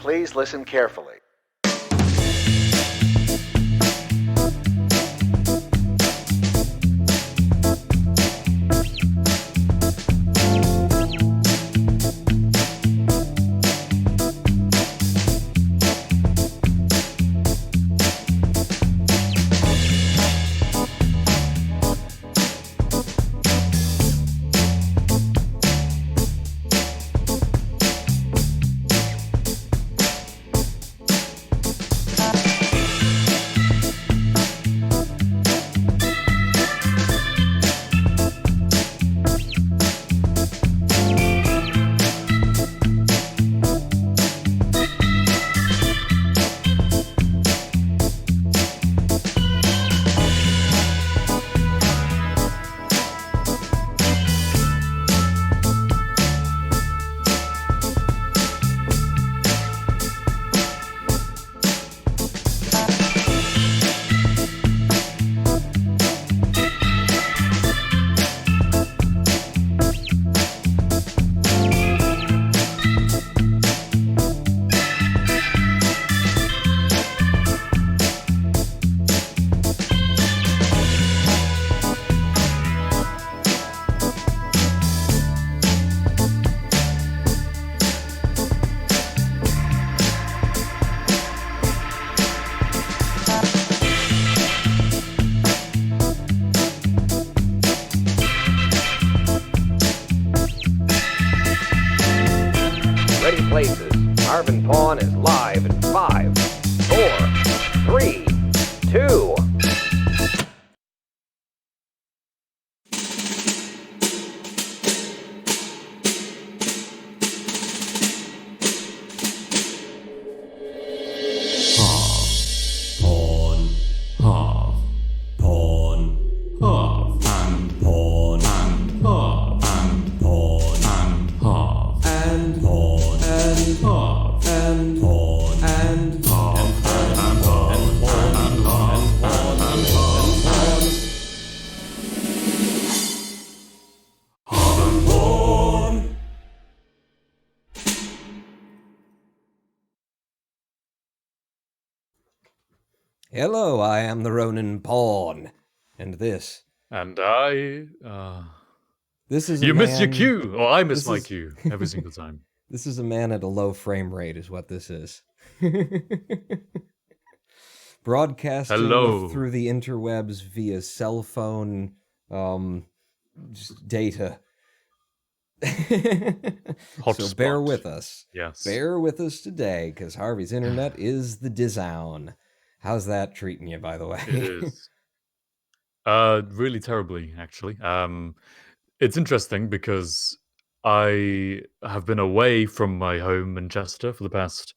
Please listen carefully. Places. Harv and Pawn is live in 5, 4, 3, 2. Hello, I am the Ronin Pawn, and this. And I. This is you a miss man, your cue, or I miss my is- cue every single time. This is a man at a low frame rate, is what this is. Broadcasting Hello. through the interwebs via cell phone just data. So bear Hotspot. with us. Yes. Bear with us today, because Harvey's internet is the disown. How's that treating you, by the way? It is. Really terribly, actually. It's interesting because I have been away from my home in Chester for the past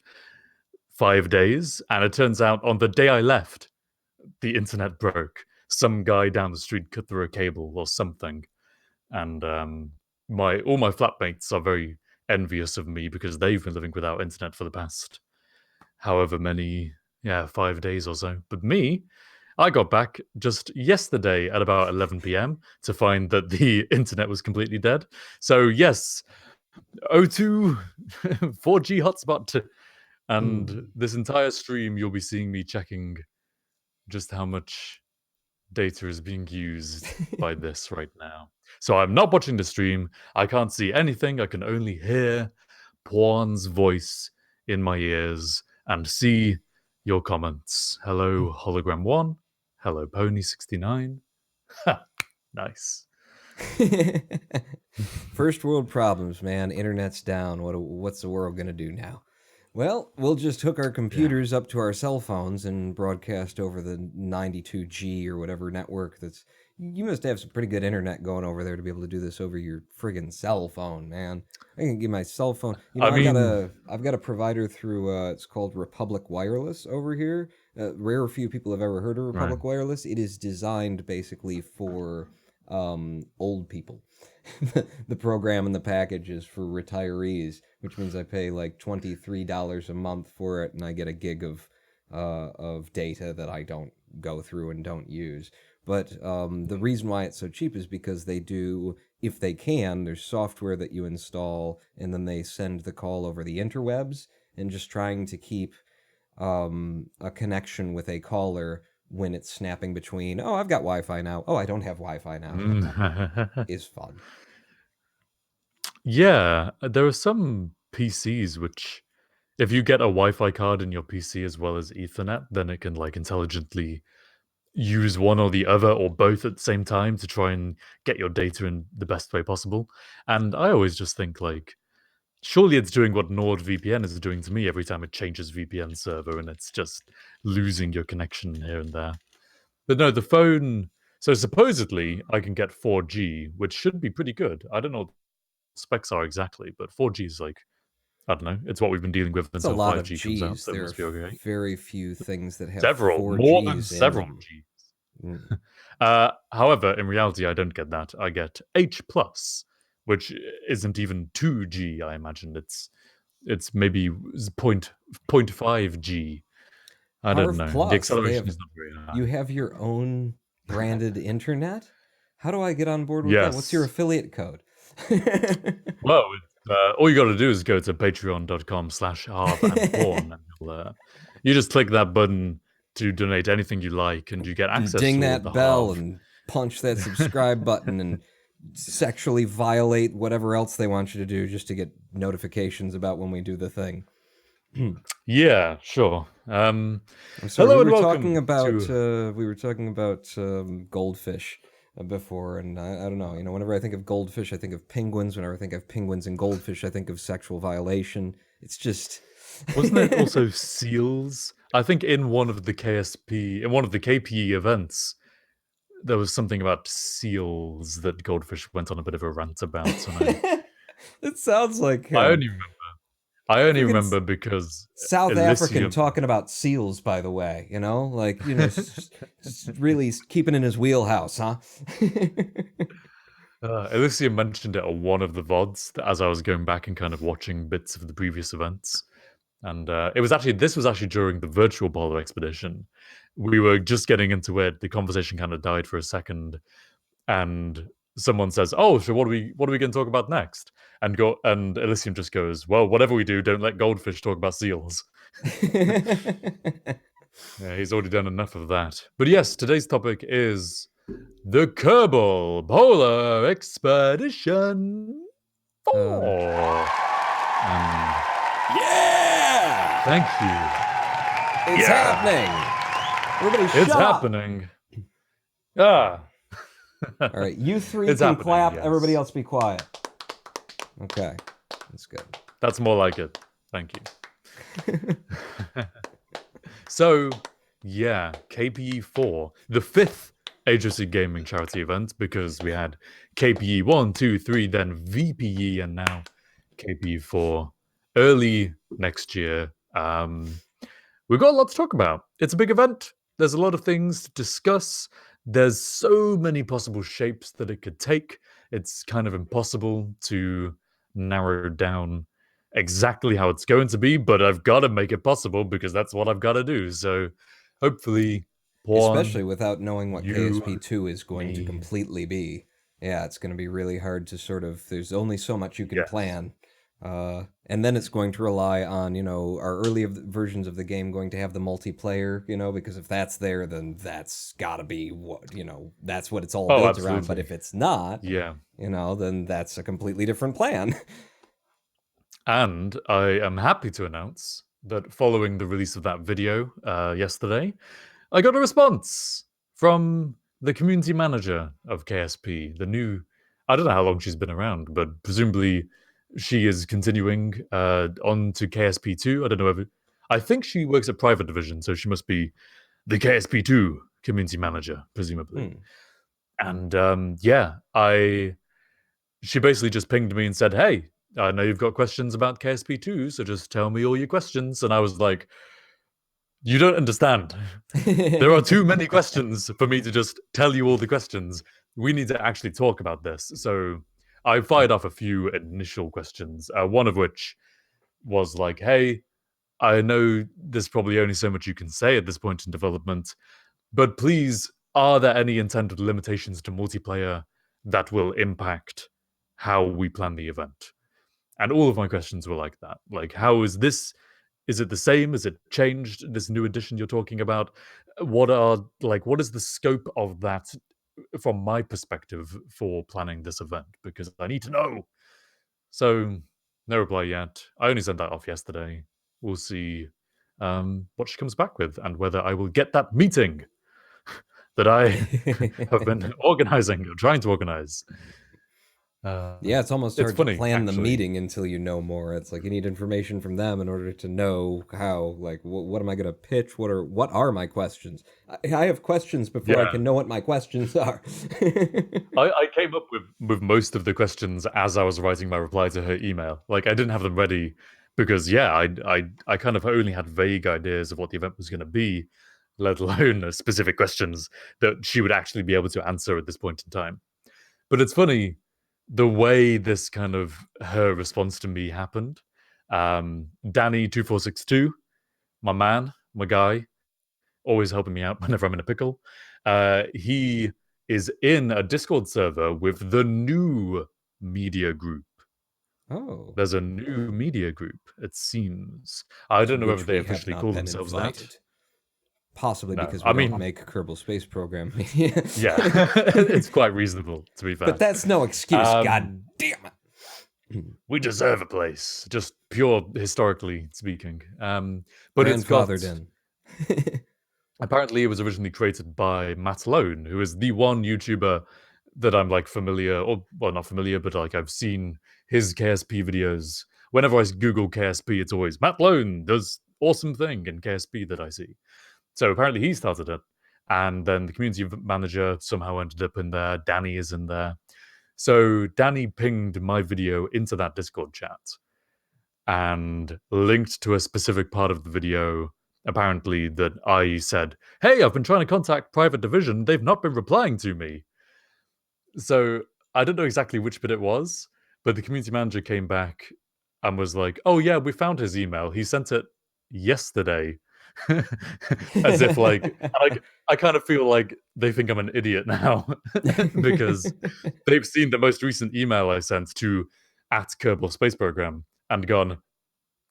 5 days, and it turns out on the day I left, the internet broke. Some guy down the street cut through a cable or something, and all my flatmates are very envious of me because they've been living without internet for the past however many, 5 days or so. But me, I got back just yesterday at about 11 p.m. to find that the internet was completely dead. So yes, O2 4G hotspot, and this entire stream you'll be seeing me checking just how much data is being used by this right now. So I'm not watching the stream. I can't see anything. I can only hear Puan's voice in my ears and see your comments. Hello, Hologram1. Hello, Pony69. Nice. First world problems, man. Internet's down. What's the world gonna do now? Well, we'll just hook our computers up to our cell phones and broadcast over the 92G or whatever network that's... You must have some pretty good internet going over there to be able to do this over your friggin' cell phone, man. I can get my cell phone... You know, I've got a provider through, it's called Republic Wireless over here. Rare few people have ever heard of Republic Wireless. It is designed basically for old people. The program and the package is for retirees, which means I pay like $23 a month for it, and I get a gig of data that I don't go through and don't use. But the reason why it's so cheap is because they do, if they can, there's software that you install, and then they send the call over the interwebs, and just trying to keep a connection with a caller when it's snapping between, oh, I've got Wi-Fi now, oh, I don't have Wi-Fi now, is fun. Yeah, there are some PCs which, if you get a Wi-Fi card in your PC as well as Ethernet, then it can like intelligently use one or the other or both at the same time to try and get your data in the best way possible. And I always just think like, surely it's doing what NordVPN is doing to me every time it changes VPN server, and it's just losing your connection here and there. But no, the phone. So supposedly I can get 4G, which should be pretty good. I don't know what specs are exactly, but 4G is like, I don't know. It's what we've been dealing with It's a until lot of 5G comes out, G's. so it There are must be okay. very few things that have Several, four more than G's in several them. G's. Mm. However, in reality, I don't get that. I get H plus, which isn't even 2G. I imagine it's maybe 0.5 G. I don't Harv know. The Plus, acceleration is not very you high. have your own branded internet? How do I get on board with that? What's your Yes. affiliate code? Well, all you got to do is go to patreon.com/harv and porn, and you just click that button to donate anything you like, and you get access Ding to all of the that bell Harv. and punch that subscribe button and sexually violate whatever else they want you to do just to get notifications about when we do the thing. Yeah, sure. I'm sorry, Hello we and were talking welcome about to. goldfish before, and I don't know. You know, whenever I think of goldfish, I think of penguins. Whenever I think of penguins and goldfish, I think of sexual violation. It's just Wasn't it also seals? I think in one of the KPE events, there was something about seals that Goldfish went on a bit of a rant about, and It sounds like I only remember. I only freaking remember because South African Elysium. talking about seals. By the way, you know, like really keeping in his wheelhouse, huh? Elysium mentioned it on one of the VODs as I was going back and kind of watching bits of the previous events. And this was actually during the virtual Polar Expedition. We were just getting into it. The conversation kind of died for a second, and someone says, "Oh, so what are we going to talk about next?" And Elysium just goes, "Well, whatever we do, don't let Goldfish talk about seals." Yeah, he's already done enough of that. But yes, today's topic is the Kerbal Polar Expedition 4. And Yeah! thank you. It's Yeah. happening! Everybody It's shut up! happening. Ah. All right, you three It's can happening, clap, yes. everybody else be quiet. Okay, that's good. That's more like it. Thank you. So, yeah, KPE 4, the fifth Agency Gaming charity event, because we had KPE 1, 2, 3, then VPE, and now KPE 4 early next year. We've got a lot to talk about. It's a big event. There's a lot of things to discuss. There's so many possible shapes that it could take. It's kind of impossible to narrow down exactly how it's going to be, but I've got to make it possible because that's what I've got to do. So hopefully, Especially without knowing what you, KSP2 is going to me. completely be. Yeah, it's going to be really hard to sort of, there's only so much you can Yes. plan. And then it's going to rely on, you know, our early versions of the game going to have the multiplayer, you know, because if that's there, then that's got to be what, you know, that's what it's all built around. But if it's not, Yeah. you know, then that's a completely different plan. And I am happy to announce that following the release of that video yesterday, I got a response from the community manager of KSP, the new. I don't know how long she's been around, but presumably she is continuing on to KSP2. I don't know I think she works at Private Division, so she must be the KSP2 community manager, presumably. And she basically just pinged me and said, "Hey, I know you've got questions about KSP2, so just tell me all your questions." And I was like, "You don't understand. There are too many questions for me to just tell you all the questions. We need to actually talk about this." So I fired off a few initial questions, one of which was like, "Hey, I know there's probably only so much you can say at this point in development, but please, are there any intended limitations to multiplayer that will impact how we plan the event?" And all of my questions were like that. Like, how is this Is it the same? Is it changed? This new edition you're talking about? What is the scope of that from my perspective for planning this event? Because I need to know. So no reply yet. I only sent that off yesterday. We'll see what she comes back with and whether I will get that meeting that I have been organizing or trying to organize. Yeah, it's almost It's hard funny, to plan the actually. meeting until you know more. It's like you need information from them in order to know how, like, what am I going to pitch? What are my questions? I have questions before I Yeah. can know what my questions are. I came up with most of the questions as I was writing my reply to her email. Like I didn't have them ready because yeah, I kind of only had vague ideas of what the event was going to be, let alone specific questions that she would actually be able to answer at this point in time. But it's funny the way this kind of her response to me happened. Danny2462, my man, my guy, always helping me out whenever I'm in a pickle. He is in a Discord server with the new media group. Oh, There's a new media group, it seems. I to don't know whether which they we have officially not call been themselves that. invited. Possibly No, because we I don't mean, make Kerbal Space Program. yeah, it's quite reasonable, to be fair. But that's no excuse. God Um, damn it. we deserve a place, just pure historically speaking. But it's got Grandfathered in. apparently, it was originally created by Matt Lone, who is the one YouTuber that I'm like familiar, or well, not familiar, but like I've seen his KSP videos. Whenever I Google KSP, it's always Matt Lone does awesome thing in KSP that I see. So apparently, he started it, and then the community manager somehow ended up in there. Danny is in there. So Danny pinged my video into that Discord chat and linked to a specific part of the video, apparently, that I said, "Hey, I've been trying to contact Private Division. They've not been replying to me." So I don't know exactly which bit it was, but the community manager came back and was like, "Oh yeah, we found his email. He sent it yesterday." As if like, I kind of feel like they think I'm an idiot now because they've seen the most recent email I sent to at Kerbal Space Program and gone,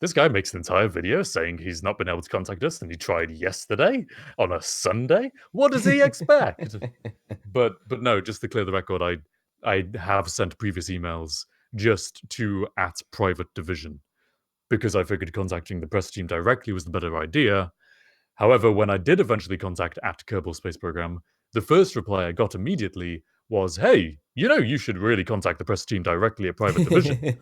this guy makes an entire video saying he's not been able to contact us and he tried yesterday on a Sunday. What does he expect? But no, just to clear the record, I have sent previous emails just to at Private Division because I figured contacting the press team directly was the better idea. However, when I did eventually contact at Kerbal Space Program, the first reply I got immediately was, "Hey, you should really contact the press team directly at Private Division."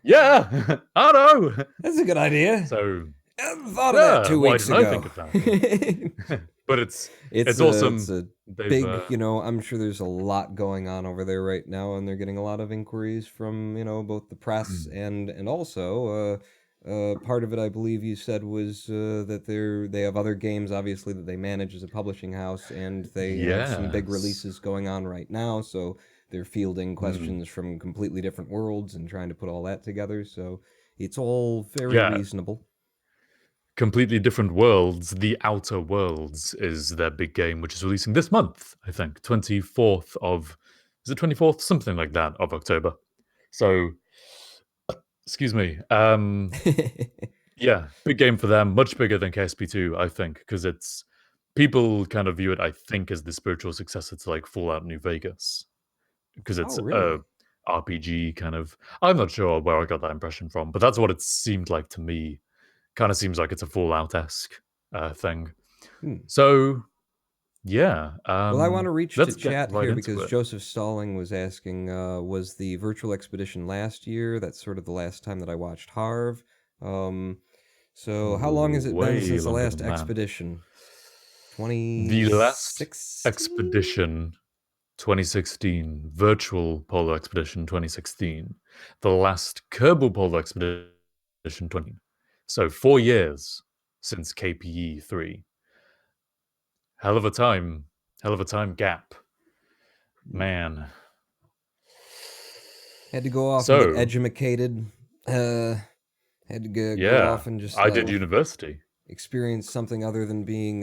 Yeah, I know. That's a good idea. So, I thought of that yeah, 2 why weeks didn't I ago. think of that? But it's It's awesome. a They've big, I'm sure there's a lot going on over there right now, and they're getting a lot of inquiries from, both the press and also, part of it, I believe you said was that they have other games, obviously, that they manage as a publishing house, and they have some big yes. releases going on right now, so they're fielding questions from completely different worlds and trying to put all that together, so it's all very Yeah, reasonable. completely different worlds. The Outer Worlds is their big game, which is releasing this month, I think. 24th of, is it 24th? Something like that, of October. So, excuse me. Yeah, big game for them, much bigger than KSP2, I think, because it's, people kind of view it, I think, as the spiritual successor to like Fallout New Vegas, because Oh, it's a really? RPG kind of. I'm not sure where I got that impression from, but that's what it seemed like to me. Kind of seems like it's a Fallout esque thing. Hmm. So yeah, Well, I want to reach to let's get chat right here into because it. Joseph Stalling was asking, was the virtual expedition last year? That's sort of the last time that I watched Harv. Um, so how long has it been Way since the longer last than that. expedition? The last 2016? expedition 2016, Virtual Polar Expedition 2016, the last Kerbal Polar Expedition 20. So 4 years since KPE 3. Hell of a time gap. Man. Had to go off and get So, edumacated. Had to go yeah, off and just I did university. experience something other than being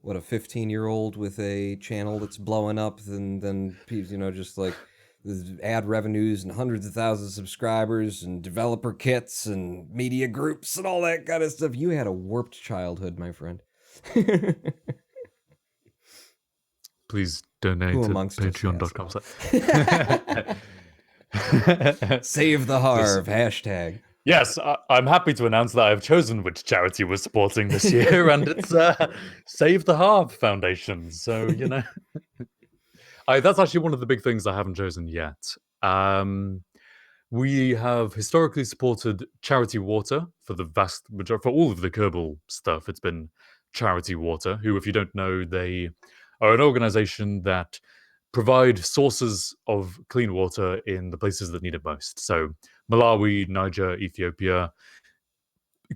what a 15-year-old with a channel that's blowing up, then just like ad revenues and hundreds of thousands of subscribers and developer kits and media groups and all that kind of stuff. You had a warped childhood, my friend. Please donate Who at amongst us? patreon.com. Save the Harv hashtag. Yes, I'm happy to announce that I've chosen which charity we're supporting this year, and it's Save the Harv Foundation. So, that's actually one of the big things I haven't chosen yet. We have historically supported Charity Water for the vast majority, for all of the Kerbal stuff. It's been Charity Water, who, if you don't know, they are an organization that provide sources of clean water in the places that need it most. So Malawi, Niger, Ethiopia,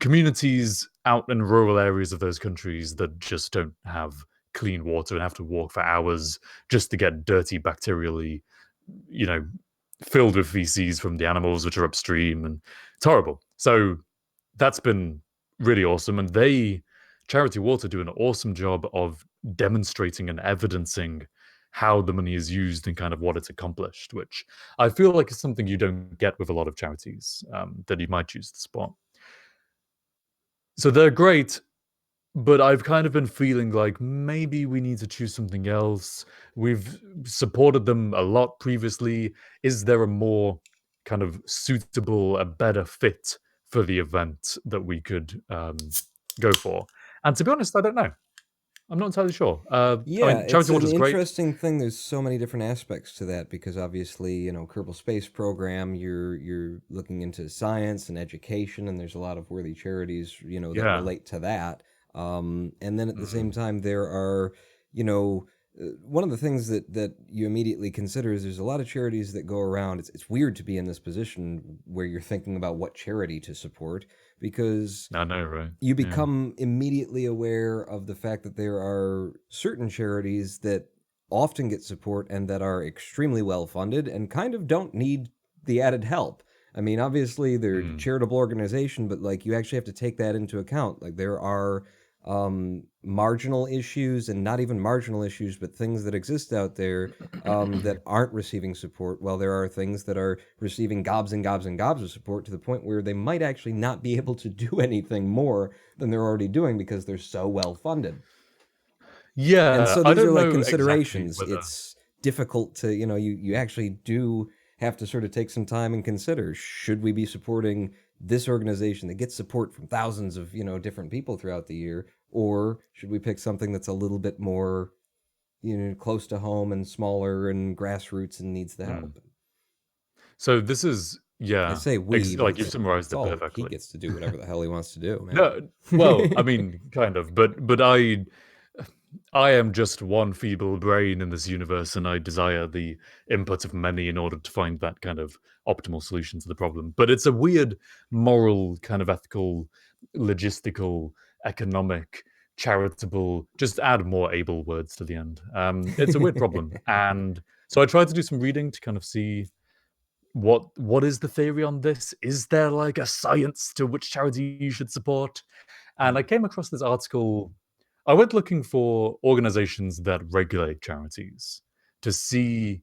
communities out in rural areas of those countries that just don't have clean water and have to walk for hours just to get dirty, bacterially, filled with feces from the animals which are upstream, and it's horrible. So that's been really awesome. And Charity Water do an awesome job of demonstrating and evidencing how the money is used and kind of what it's accomplished, which I feel like is something you don't get with a lot of charities that you might choose to support. So they're great, but I've kind of been feeling like maybe we need to choose something else. We've supported them a lot previously. Is there a more kind of suitable, a better fit for the event that we could go for? And to be honest, I don't know. I'm not entirely sure. Yeah, it's Charity an Water is great. interesting thing. There's so many different aspects to that because obviously, Kerbal Space Program, you're looking into science and education, and there's a lot of worthy charities, that relate to that. And then at the same time, there are, one of the things that you immediately consider is there's a lot of charities that go around. It's weird to be in this position where you're thinking about what charity to support because I know, right? you become immediately aware of the fact that there are certain charities that often get support and that are extremely well funded and kind of don't need the added help. I mean, obviously they're a charitable organization, but like you actually have to take that into account. Like there are marginal issues and not even marginal issues, but things that exist out there that aren't receiving support, while there are things that are receiving gobs and gobs and gobs of support to the point where they might actually not be able to do anything more than they're already doing because they're so well funded. Yeah, and so I these don't are like know considerations. exactly It's difficult to, you actually do have to sort of take some time and consider, should we be supporting this organization that gets support from thousands of, different people throughout the year, or should we pick something that's a little bit more, close to home and smaller and grassroots and needs the help? So this is, I say we, but like you've summarized it he perfectly. gets to do whatever the hell he wants to do, man. No, well, I mean, kind of, but I am just one feeble brain in this universe, and I desire the input of many in order to find that kind of optimal solution to the problem. But it's a weird moral, kind of ethical, logistical, economic, charitable, just add more able words to the end. It's a weird problem. And so I tried to do some reading to kind of see what is the theory on this? Is there like a science to which charity you should support? And I came across this article. I went looking for organizations that regulate charities to see,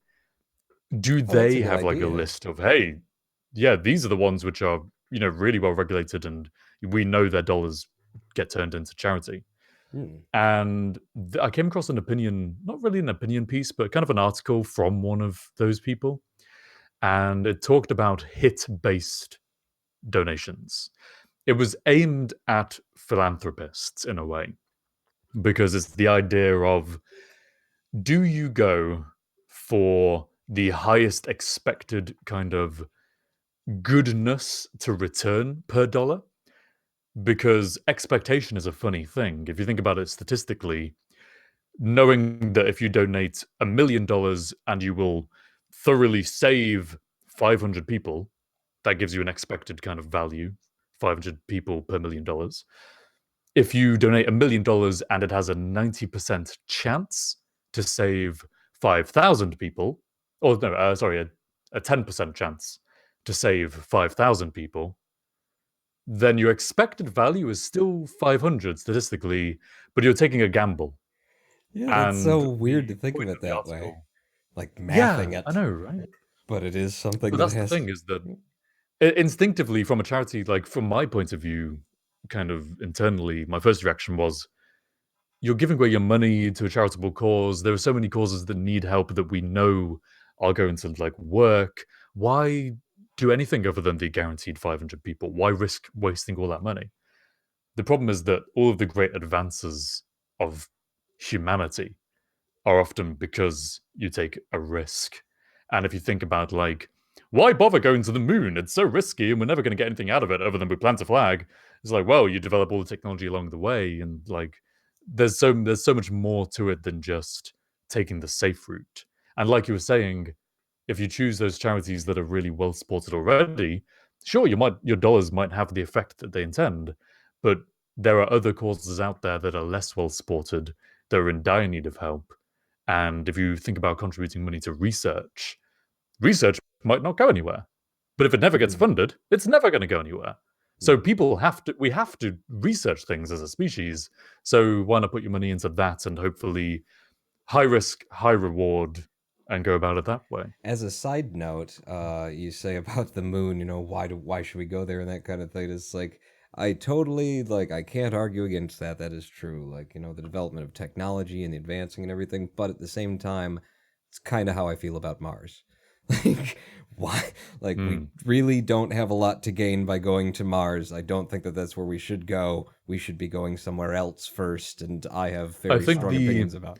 do Oh, that's a they good have like a idea. list of, hey, yeah, these are the ones which are, really well regulated and we know their dollars get turned into charity. And I came across an opinion, not really an opinion piece, but kind of an article from one of those people. And it talked about hit-based donations. It was aimed at philanthropists in a way, because it's the idea of, do you go for the highest expected kind of goodness to return per dollar? Because expectation is a funny thing. If you think about it statistically, knowing that if you donate $1 million and you will thoroughly save 500 people, that gives you an expected kind of value, 500 people per $1 million. If you donate $1 million and it has a 90% chance to save 5,000 people, or no, sorry, a 10% chance to save 5,000 people, then your expected value is still 500 statistically, but you're taking a gamble. Yeah, that's And so weird to the think of point it of the that way. article, Like yeah, mathing I it. know, right? But it is something But that that's the has. thing is that instinctively, from a charity, like from my point of view, kind of internally, my first reaction was you're giving away your money to a charitable cause. There are so many causes that need help that we know are going to like work. Why do anything other than the guaranteed 500 people? Why risk wasting all that money? The problem is that all of the great advances of humanity are often because you take a risk. And if you think about like, why bother going to the moon? It's so risky and we're never going to get anything out of it other than we plant a flag. It's like, well, you develop all the technology along the way, and like there's so much more to it than just taking the safe route. And like you were saying, if you choose those charities that are really well supported already, sure, your dollars might have the effect that they intend, but there are other causes out there that are less well supported, that are in dire need of help. And if you think about contributing money to research might not go anywhere. But if it never gets funded, it's never going to go anywhere. So we have to research things as a species. So why not put your money into that and hopefully high risk, high reward, and go about it that way? As a side note, you say about the moon, why should we go there and that kind of thing. It's like I totally like I can't argue against that. That is true. Like, the development of technology and the advancing and everything, but at the same time, it's kind of how I feel about Mars. Like, why? Like, we Mm. really don't have a lot to gain by going to Mars. I don't think that that's where we should go. We should be going somewhere else first, and I have I very think strong the opinions about.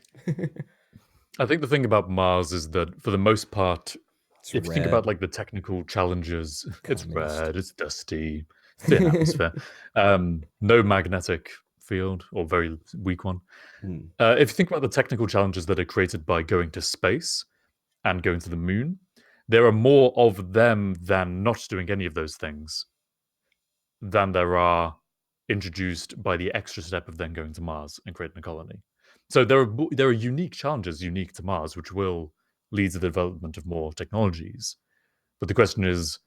I think the thing about Mars is that for the most part, It's if you think about red, like the technical challenges, it's communist. red, it's dusty, thin atmosphere, no magnetic field or very weak one. Hmm. If you think about the technical challenges that are created by going to space and going to the moon, there are more of them than not doing any of those things than there are introduced by the extra step of then going to Mars and creating a colony. So there are unique challenges unique to Mars, which will lead to the development of more technologies. But the question is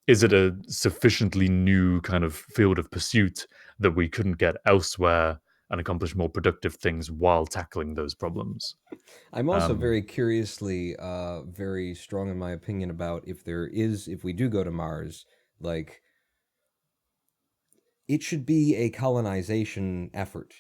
it a sufficiently new kind of field of pursuit that we couldn't get elsewhere and accomplish more productive things while tackling those problems? I'm also Um, very curiously, very strong in my opinion about if we do go to Mars, like it should be a colonization effort.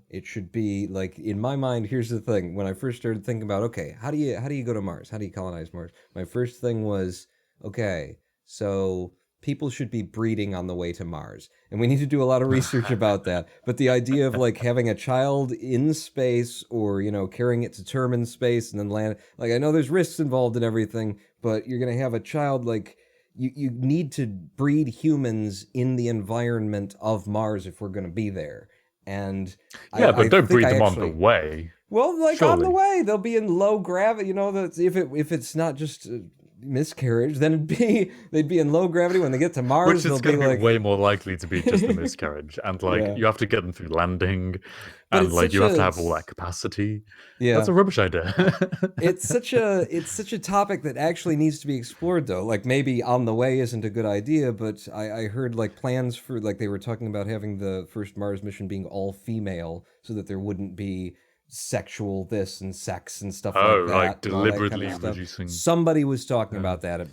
It should be like in my mind. Here's the thing: when I first started thinking about, okay, how do you go to Mars? How do you colonize Mars? My first thing was, okay, so people should be breeding on the way to Mars, and we need to do a lot of research about that. But the idea of like having a child in space, or carrying it to term in space and then land, like I know there's risks involved in everything, but you're gonna have a child like you need to breed humans in the environment of Mars if we're going to be there. And yeah, I but don't think breed I them on the actually, way, well, like on the surely. way they'll be in low gravity. That if it's not just a miscarriage, then they'd be in low gravity when they get to Mars. Which They'll is be going to be like, way more likely to be just a miscarriage. And like, yeah. you have to get them through landing, But and it's like, such you have a to have all that capacity. That's yeah. a rubbish idea. It's such a topic that actually needs to be explored though. Like maybe on the way isn't a good idea, but I heard like plans for like they were talking about having the first Mars mission being all female so that there wouldn't be sexual this and sex and stuff like Oh, like that and all that kind of deliberately stuff. reducing. Somebody was talking Uh, about that. It,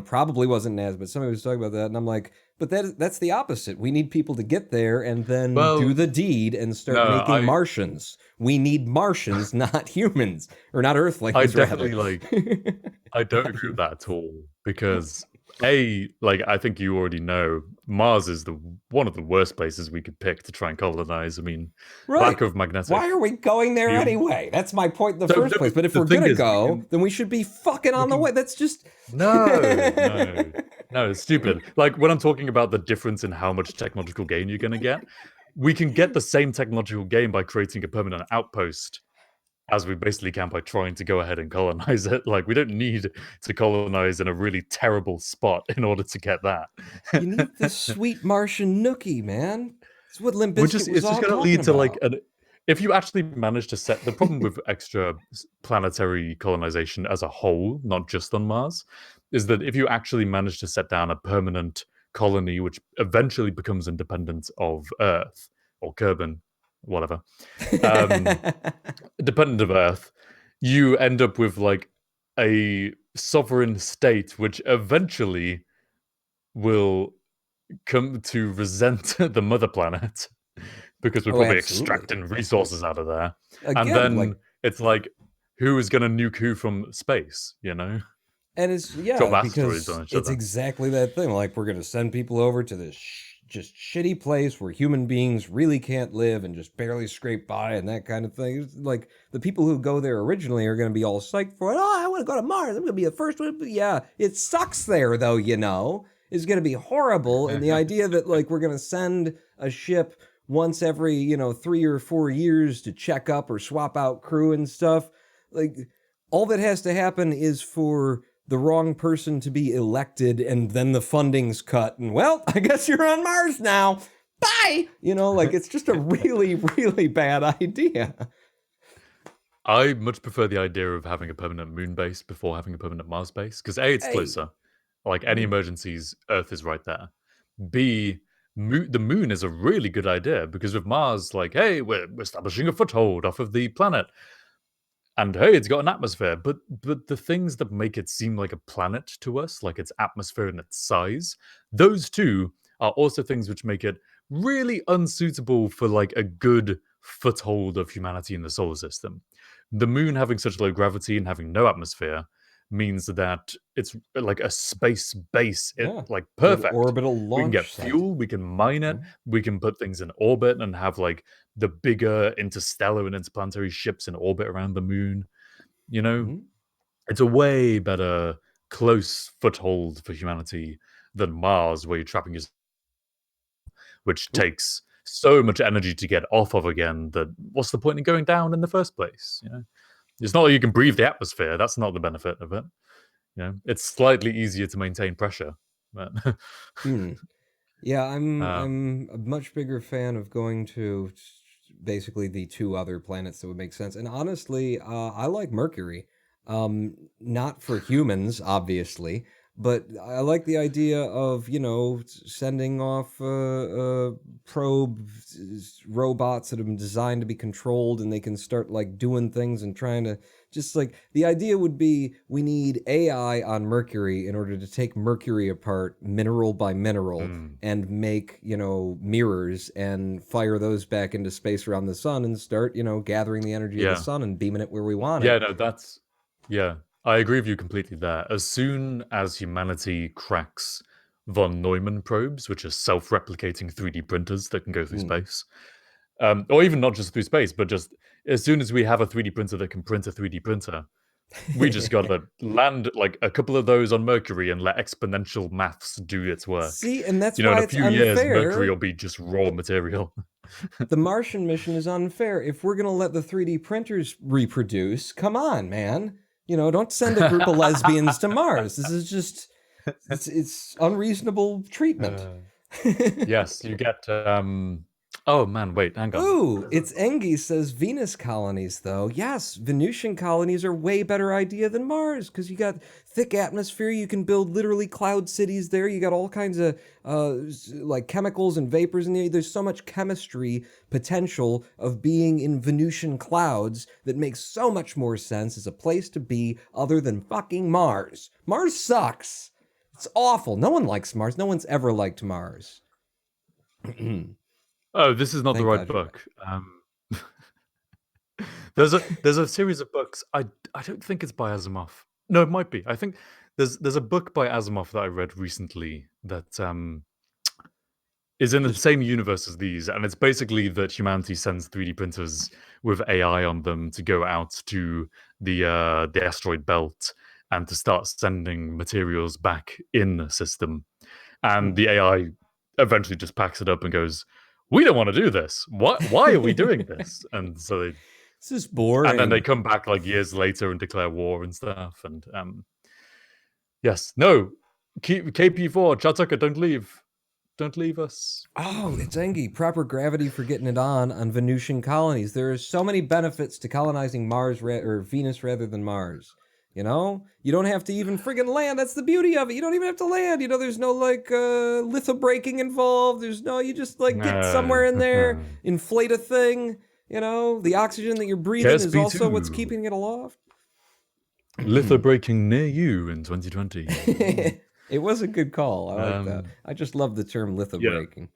probably wasn't Naz, but somebody was talking about that, and I'm like, but that's the opposite. We need people to get there and then do well, the deed and no, start making Martians. We need Martians, not humans, or not I Earthlings, rather. definitely like. I don't Not agree with humans. that at all because like I think you already know, Mars is the one of the worst places we could pick to try and colonize. I mean, lack Right. of magnetic Why are we going there field. anyway? That's my point in the So first no, place. but But if the we're thing gonna is, go, then we should be fucking we on the way. can That's just no, no, no, it's stupid. Like when I'm talking about the difference in how much technological gain you're going to get, we can get the same technological gain by creating a permanent outpost, as we basically can by trying to go ahead and colonize it. Like we don't need to colonize in a really terrible spot in order to get that. you need the sweet Martian nookie, man. That's what Limp We're Bizkit just was it's just all going to talking lead to like about. an if you actually manage to set the problem with extra planetary colonization as a whole, not just on Mars, is that if you actually manage to set down a permanent colony which eventually becomes independent of Earth or Kerbin, whatever, um, dependent of Earth, you end up with like a sovereign state which eventually will come to resent the mother planet because we're Oh, probably absolutely. extracting resources out of there. And Again, then it's like, who is going to nuke who from space, you know? and it's Drop yeah, asteroids because on each it's other. exactly that thing. Like we're gonna send people over to this just shitty place where human beings really can't live and just barely scrape by and that kind of thing. It's like the people who go there originally are gonna be all psyched for it. Oh, I want to go to Mars. I'm gonna be the first one. Yeah, it sucks there though. It's gonna be horrible. And the idea that like we're gonna send a ship once every 3 or 4 years to check up or swap out crew and stuff, like all that has to happen is for the wrong person to be elected and then the funding's cut and well, I guess you're on Mars now. Bye. Like it's just a really, really bad idea. I much prefer the idea of having a permanent moon base before having a permanent Mars base because A, it's Hey. closer. Like any emergencies, Earth is right there. B, the moon is a really good idea because with Mars, like, hey, we're establishing a foothold off of the planet. And hey, it's got an atmosphere, but the things that make it seem like a planet to us, like its atmosphere and its size, those two are also things which make it really unsuitable for like a good foothold of humanity in the solar system. The moon having such low gravity and having no atmosphere means that it's like a space base, Yeah. like Good perfect. orbital We can get launch site. fuel, we can mine it, we can put things in orbit and have like the bigger interstellar and interplanetary ships in orbit around the moon. You know, Mm-hmm. it's a way better close foothold for humanity than Mars, where you're trapping yourself, which takes so much energy to get off of again that what's the point in going down in the first place? It's not like you can breathe the atmosphere. That's not the benefit of it. It's slightly easier to maintain pressure. But Yeah, I'm uh, I'm a much bigger fan of going to basically the two other planets that would make sense. And honestly, I like Mercury. Not for humans, obviously, but I like the idea of sending off probe robots that are designed to be controlled, and they can start like doing things and trying to just like the idea would be we need AI on Mercury in order to take Mercury apart mineral by mineral and make, mirrors and fire those back into space around the sun and start, gathering the energy of the yeah, sun and beaming it where we want yeah, it. no, yeah, I agree with you completely there. As soon as humanity cracks von Neumann probes, which are self-replicating 3D printers that can go through Mm. space, or even not just through space, but just as soon as we have a 3D printer that can print a 3D printer, we just gotta land like a couple of those on Mercury and let exponential maths do its work. See, and that's In why a it's few years, Mercury will unfair. be just raw material. The Martian mission is unfair. If we're going to let the 3D printers reproduce, come on, man. Don't send a group of lesbians to Mars. This is just it's unreasonable treatment. Uh, yes, you get. Oh man, wait, hang on. Ooh, it's Engi says Venus colonies, though. Yes, Venusian colonies are way better idea than Mars because you got thick atmosphere. You can build literally cloud cities there. You got all kinds of like chemicals and vapors in there. There's so much chemistry potential of being in Venusian clouds that makes so much more sense as a place to be other than fucking Mars. Mars sucks. It's awful. No one likes Mars. No one's ever liked Mars. Oh, this is not the Thank right God you're back. book. There's a series of books. I don't think it's by Asimov. No, it might be. I think there's a book by Asimov that I read recently that is in the Just same universe as these, and it's basically that humanity sends 3D printers with AI on them to go out to the asteroid belt and to start sending materials back in the system. And the AI eventually just packs it up and goes, "We don't want to do this. Why are we doing this?" And so this is and then they boring. come back like years later and declare war and stuff. And yes, no, KP4, Chataka, don't leave us. Oh, it's Engi. Proper gravity for getting it on Venusian colonies. There are so many benefits to colonizing Mars or Venus rather than Mars. You don't have to even friggin' land. That's the beauty of it. You don't even have to land. There's no like litho braking involved. You just like get somewhere in there, inflate a thing. The oxygen that you're breathing is also what's KSP2. keeping it aloft. Litho breaking near you in 2020. It was a good call. I like that. Um, I just love the term litho yeah, breaking.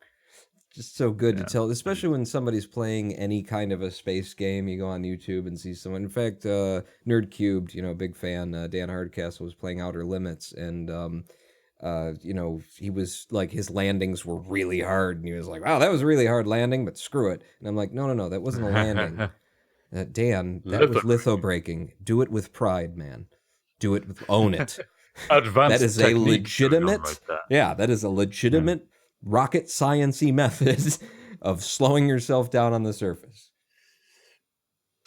Just so good to yeah. tell, especially when somebody's playing any kind of a space game. You go on YouTube and see someone. In fact, Nerd Cubed, big fan, Dan Hardcastle was playing Outer Limits, and he was like his landings were really hard, and he was like, "Wow, that was a really hard landing, but screw it." And I'm like, "No, no, no, that wasn't a landing, Dan. That Litho was litho breaking. breaking. Do it with pride, man. Do it with own it." That Advanced is a technique going on legitimate, right there. yeah, that is a Yeah. legitimate rocket sciencey method of slowing yourself down on the surface.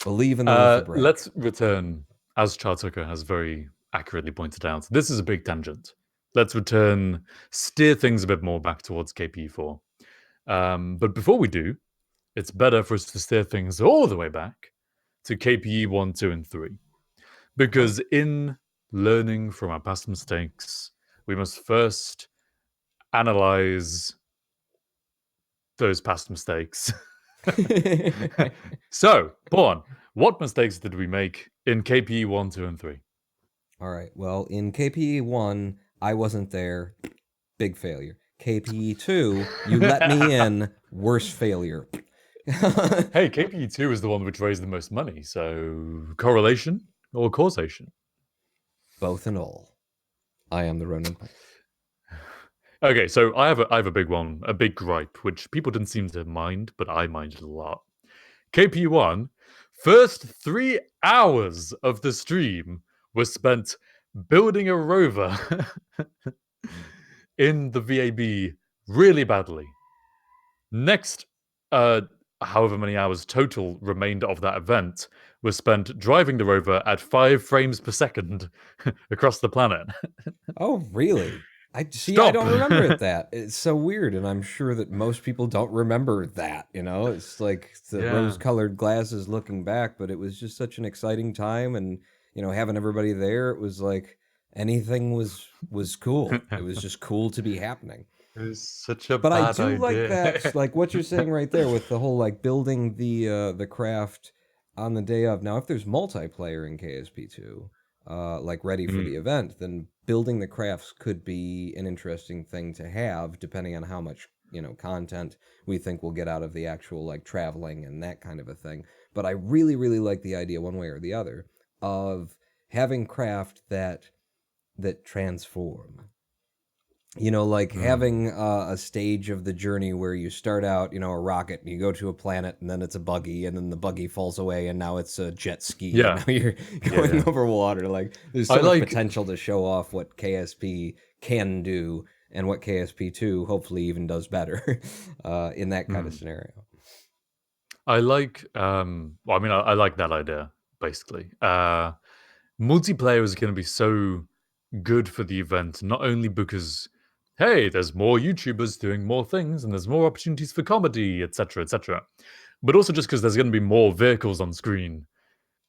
Believe in the lithobreak. Let's return, as Chartucker has very accurately pointed out. This is a big tangent. Let's steer things a bit more back towards KPE4. But before we do, it's better for us to steer things all the way back to KPE 1, 2, and 3. Uh-huh. Because in learning from our past mistakes, we must first analyze those past mistakes. So, Pawn, what mistakes did we make in KPE 1, 2, and 3? All right. Well, in KPE 1, I wasn't there. Big failure. KPE 2, you let me in. Worse failure. Hey, KPE 2 is the one which raised the most money, so correlation or causation? Both and all. I am the Ronin Pike. Okay, so I have a big one, a big gripe, which people didn't seem to mind, but I minded a lot. KP1, first 3 hours of the stream was spent building a rover in the VAB really badly. Next, however many hours total remained of that event was spent driving the rover at 5 frames per second across the planet. Oh, really? I see. I Stop! don't remember it that. It's so weird, and I'm sure that most people don't remember that. It's like the Yeah. rose-colored glasses looking back, but it was just such an exciting time, and having everybody there, it was like anything was cool. It was just cool to be happening. It's such a But I bad do like idea. that, like what you're saying right there with the whole like building the craft on the day of. Now, if there's multiplayer in KSP2, like ready for the Mm, event, then building the crafts could be an interesting thing to have, depending on how much content we think we'll get out of the actual like traveling and that kind of a thing. But I really, really like the idea, one way or the other, of having craft that transform. Like mm. having a stage of the journey where you start out, a rocket, and you go to a planet, and then it's a buggy, and then the buggy falls away, and now it's a jet ski, and Yeah, now you're yeah, going yeah. over water. Like, there's I so much like. potential to show off what KSP can do, and what KSP2 hopefully even does better in that kind of Mm, scenario. I like. Well, I mean, I like that idea basically. Multiplayer is going to be so good for the event, not only because hey, there's more YouTubers doing more things, and there's more opportunities for comedy, etc., etc., but also just because there's going to be more vehicles on screen,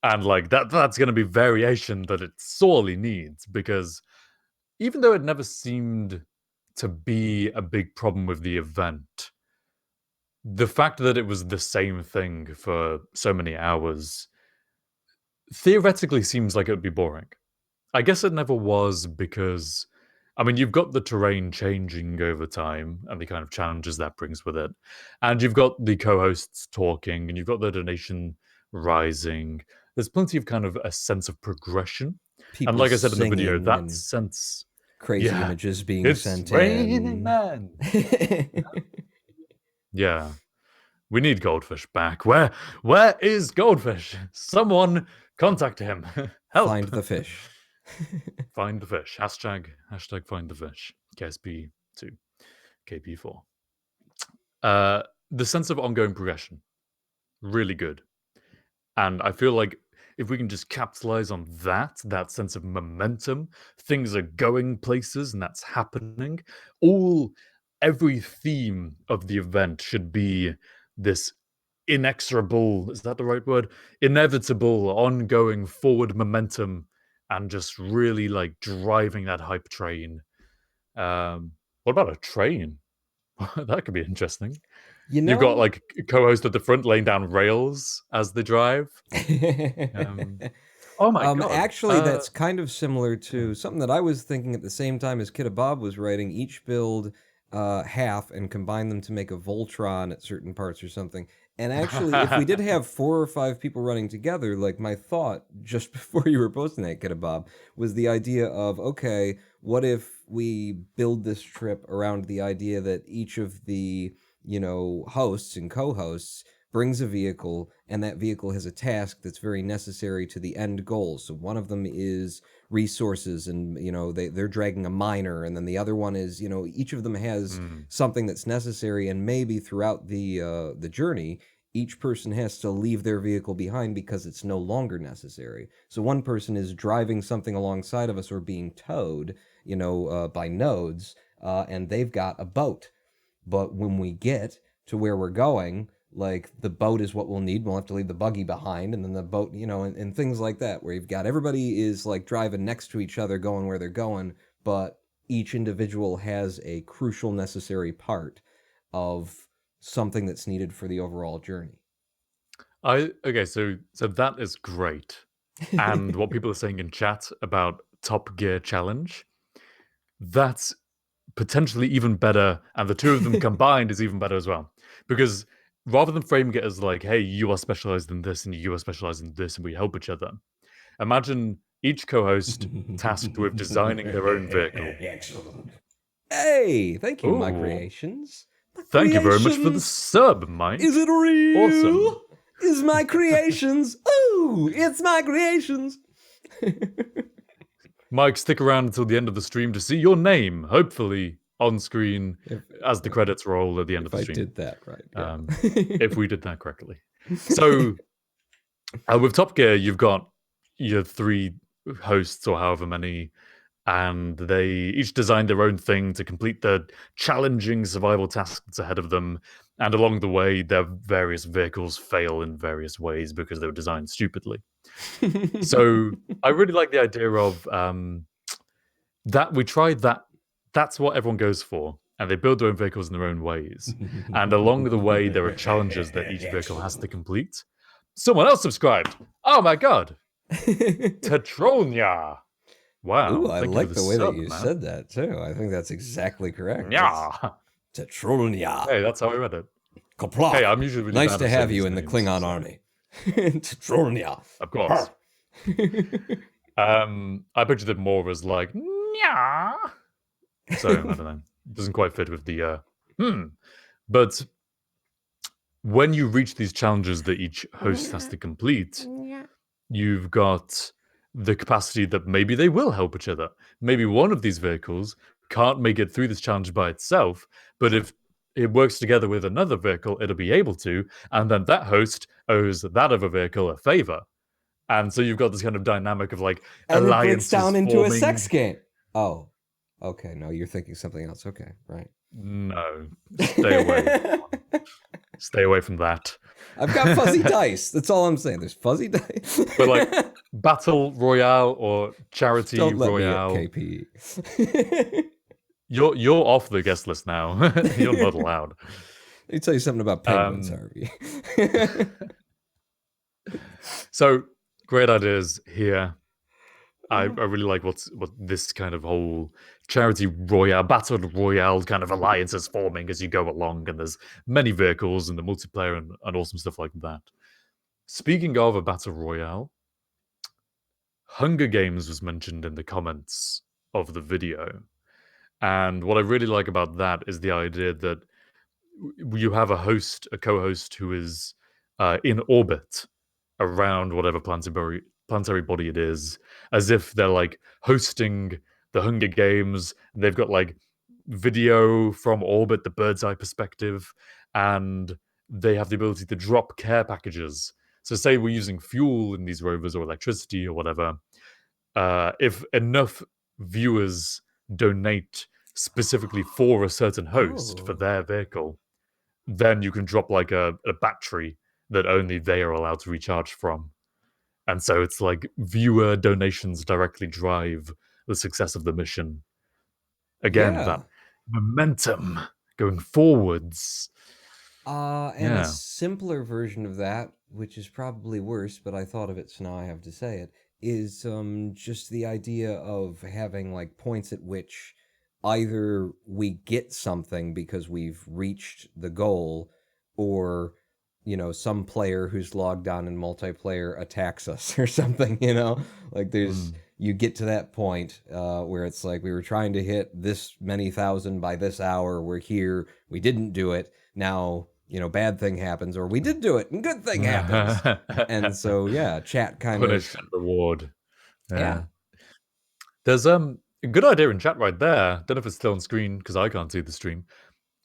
and like that's going to be variation that it sorely needs because even though it never seemed to be a big problem with the event, the fact that it was the same thing for so many hours theoretically seems like it would be boring. I guess it never was because, I mean, you've got the terrain changing over time and the kind of challenges that brings with it. And you've got the co hosts talking and you've got the donation rising. There's plenty of kind of a sense of progression. And People like I said in the video, singing that and sense, crazy yeah, images being it's sent raining in. man. Yeah. We need Goldfish back. Where is Goldfish? Someone contact him. Find Help. the fish. Find the fish. Hashtag find the fish. KSP2. KP4. Uh the sense of ongoing progression. Really good. And I feel like if we can just capitalize on that sense of momentum, things are going places and that's happening. Every theme of the event should be this inexorable, is that the right word? Inevitable, ongoing forward momentum and just really like driving that hype train. What about a train? That could be interesting. you You've got know like co-host at the front laying down rails as they drive. Um, Oh my god. Actually, that's kind of similar to something that I was thinking at the same time as Kid Bob was writing. Each build half and combine them to make a Voltron at certain parts or something. And actually, if we did have 4 or 5 people running together, like my thought just before you were posting that, Kid Bob, was the idea of, okay, what if we build this trip around the idea that each of the, hosts and co-hosts brings a vehicle, and that vehicle has a task that's very necessary to the end goal. So one of them is resources, and they're dragging a miner, and then the other one is, each of them has something that's necessary, and maybe throughout the journey, each person has to leave their vehicle behind because it's no longer necessary. So one person is driving something alongside of us or being towed, by nodes, and they've got a boat. But when we get to where we're going, like the boat is what we'll need. We'll have to leave the buggy behind, and then the boat, and things like that, where you've got everybody is like driving next to each other, going where they're going, but each individual has a crucial, necessary part of something that's needed for the overall journey. Okay, so that is great. And what people are saying in chat about Top Gear Challenge, that's potentially even better, and the two of them combined is even better as well. Because rather than framing it as like, hey, you are specialized in this and you are specialized in this and we help each other, imagine each co-host tasked with designing their own vehicle. Excellent. Hey, thank you, My Ooh. Creations. Thank you very much for the sub, Mike. Is it real? Awesome. Is My Creations? Ooh, it's My Creations. Mike, stick around until the end of the stream to see your name, hopefully on screen as the credits roll at the end of the stream. If I did that right. Yeah. If we did that correctly. So with Top Gear, you've got your 3 hosts or however many, and they each designed their own thing to complete the challenging survival tasks that's ahead of them. And along the way, their various vehicles fail in various ways because they were designed stupidly. So I really like the idea of that we tried that. That's what everyone goes for. And they build their own vehicles in their own ways. And along the way, there are challenges that each vehicle has to complete. Someone else subscribed. Oh my god. Tetronia. Wow. Ooh, I like the way that you man. said that too. I think that's exactly correct. Yeah. Tetronia. Hey, that's how I read it. Kaplak. Hey, I'm usually really nice bad to at have saying you these in the names, Klingon so- army. Tetronia. Of course. I pictured it more as like, yeah. So I don't know. It doesn't quite fit with the But when you reach these challenges that each host has to complete, you've got the capacity that maybe they will help each other. Maybe one of these vehicles can't make it through this challenge by itself, but if it works together with another vehicle, it'll be able to, and then that host owes that other vehicle a favor. And so you've got this kind of dynamic of like And it breaks alliances down into forming. a sex game. Oh. Okay, no, you're thinking something else. Okay, right. No, stay away. Stay away from that. I've got fuzzy dice. That's all I'm saying. There's fuzzy dice. But like Battle Royale or Charity Don't let Royale. me at KP. You're off the guest list now. You're not allowed. Let me tell you something about penguins, Harvey. So great ideas here. I really like what this kind of whole charity royale, battle royale kind of alliance is forming as you go along, and there's many vehicles and the multiplayer and awesome stuff like that. Speaking of a battle royale, Hunger Games was mentioned in the comments of the video. And what I really like about that is the idea that you have a co-host who is in orbit around whatever planetary body it is, as if they're like hosting the Hunger Games. They've got like video from orbit, the bird's eye perspective, and they have the ability to drop care packages. So say we're using fuel in these rovers or electricity or whatever. If enough viewers donate specifically for a certain host for their vehicle, then you can drop like a battery that only they are allowed to recharge from. And so it's like viewer donations directly drive the success of the mission. Again, that momentum going forwards. And a simpler version of that, which is probably worse, but I thought of it, so now I have to say it, is just the idea of having like points at which either we get something because we've reached the goal, or some player who's logged on in multiplayer attacks us or something. Like there's Mm. you get to that point where it's like we were trying to hit this many thousand by this hour, we're here, we didn't do it, now bad thing happens, or we did do it and good thing happens. And so yeah, chat kind of, Punish and reward. yeah. Yeah. There's a good idea in chat right there. Don't know if it's still on screen because I can't see the stream.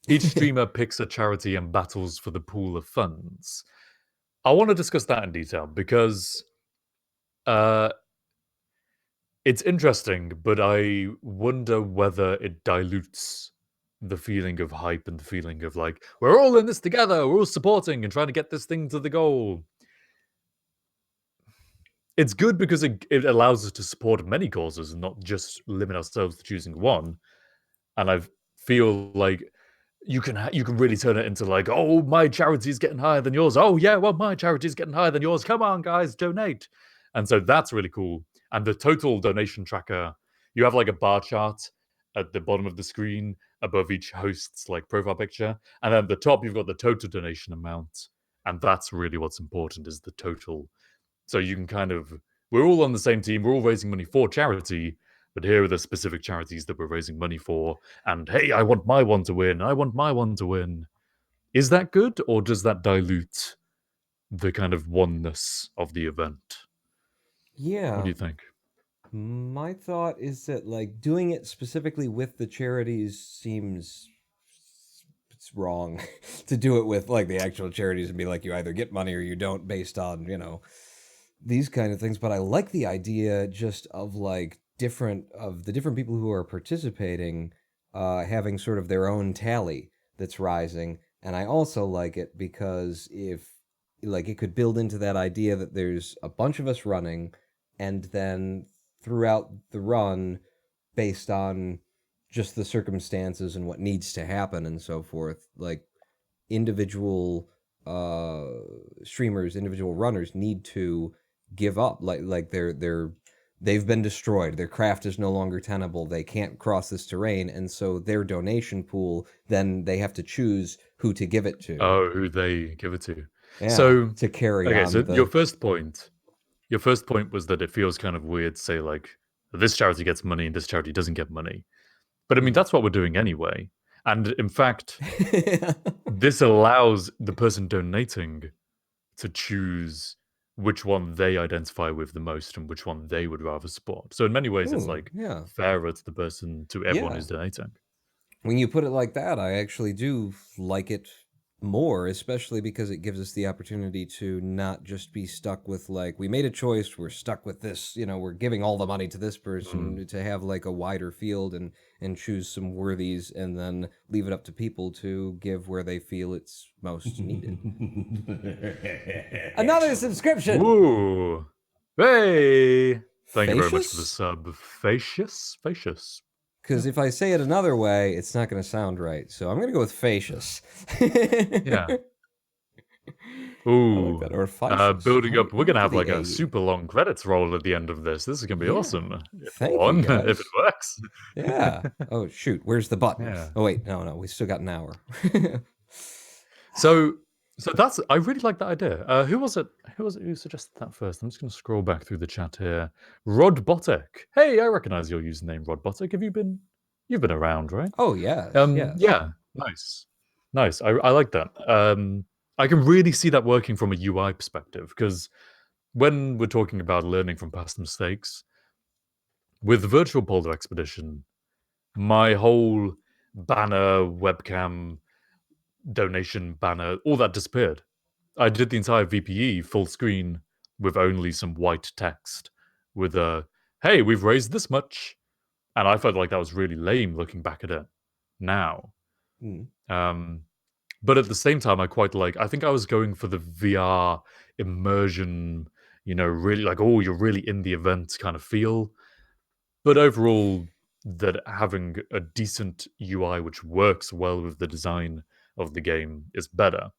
Each streamer picks a charity and battles for the pool of funds. I want to discuss that in detail because uh, it's interesting, but I wonder whether it dilutes the feeling of hype and the feeling of like, we're all in this together, we're all supporting and trying to get this thing to the goal. It's good because it allows us to support many causes and not just limit ourselves to choosing one. And I feel like you can really turn it into like, oh, my charity's getting higher than yours. Oh yeah, well, my charity's getting higher than yours. Come on, guys, donate. And so that's really cool. And the total donation tracker, you have like a bar chart at the bottom of the screen above each host's like profile picture, and then at the top you've got the total donation amount, and that's really what's important is the total. So you can kind of, we're all on the same team, we're all raising money for charity, but here are the specific charities that we're raising money for. And hey, I want my one to win. I want my one to win. Is that good, or does that dilute the kind of oneness of the event? What Yeah. do you think? My thought is that like doing it specifically with the charities seems it's wrong to do it with like the actual charities and be like you either get money or you don't based on, these kind of things. But I like the idea just of like the different people who are participating having sort of their own tally that's rising. And I also like it because if like it could build into that idea that there's a bunch of us running, and then throughout the run, based on just the circumstances and what needs to happen and so forth, like individual uh streamers, individual runners need to give up, like they've been destroyed, their craft is no longer tenable, they can't cross this terrain, and so their donation pool, then they have to choose who to give it to. Oh, who they give it to. Yeah, So, to carry okay, on so your the first point was that it feels kind of weird to say like this charity gets money and this charity doesn't get money. But I mean, Mhm. that's what we're doing anyway. And in fact, this allows the person donating to choose which one they identify with the most and which one they would rather support. So in many ways, it's Ooh, like yeah. fairer to the person, to everyone Yeah. who's donating. When you put it like that, I actually do like it more, especially because it gives us the opportunity to not just be stuck with like we made a choice, we're stuck with this, we're giving all the money to this Mm. person, to have like a wider field and choose some worthies and then leave it up to people to give where they feel it's most needed. Another subscription. Ooh, hey! Thank you very much for the Facious? sub. Facious. Because if I say it another way, it's not going to sound right. So I'm going to go with facious. Yeah. I like Ooh. that. Or facious. Building up, we're Why gonna do have the like a A? super long credits roll at the end of this. This is gonna be Yeah. awesome. Thank you, On if it guys. works. Yeah. Oh, shoot. Where's the button? Yeah. Oh, wait. No. We still got an hour. So, that's I really like that idea. Who was it? Who suggested that first? I'm just going to scroll back through the chat here. Rod Botek. Hey, I recognize your username, Rod Botek. You've been around, right? Oh, yes. Yes. Yeah. Nice. I like that. I can really see that working from a UI perspective because when we're talking about learning from past mistakes with Virtual Polar Expedition, my whole banner, webcam, donation banner, all that disappeared. I did the entire VPE full screen with only some white text with a, hey, we've raised this much. And I felt like that was really lame looking back at it now. Mm. Um, but at the same time, I think I was going for the VR immersion, really like, oh, you're really in the event kind of feel. But overall, that having a decent UI which works well with the design of the game is better.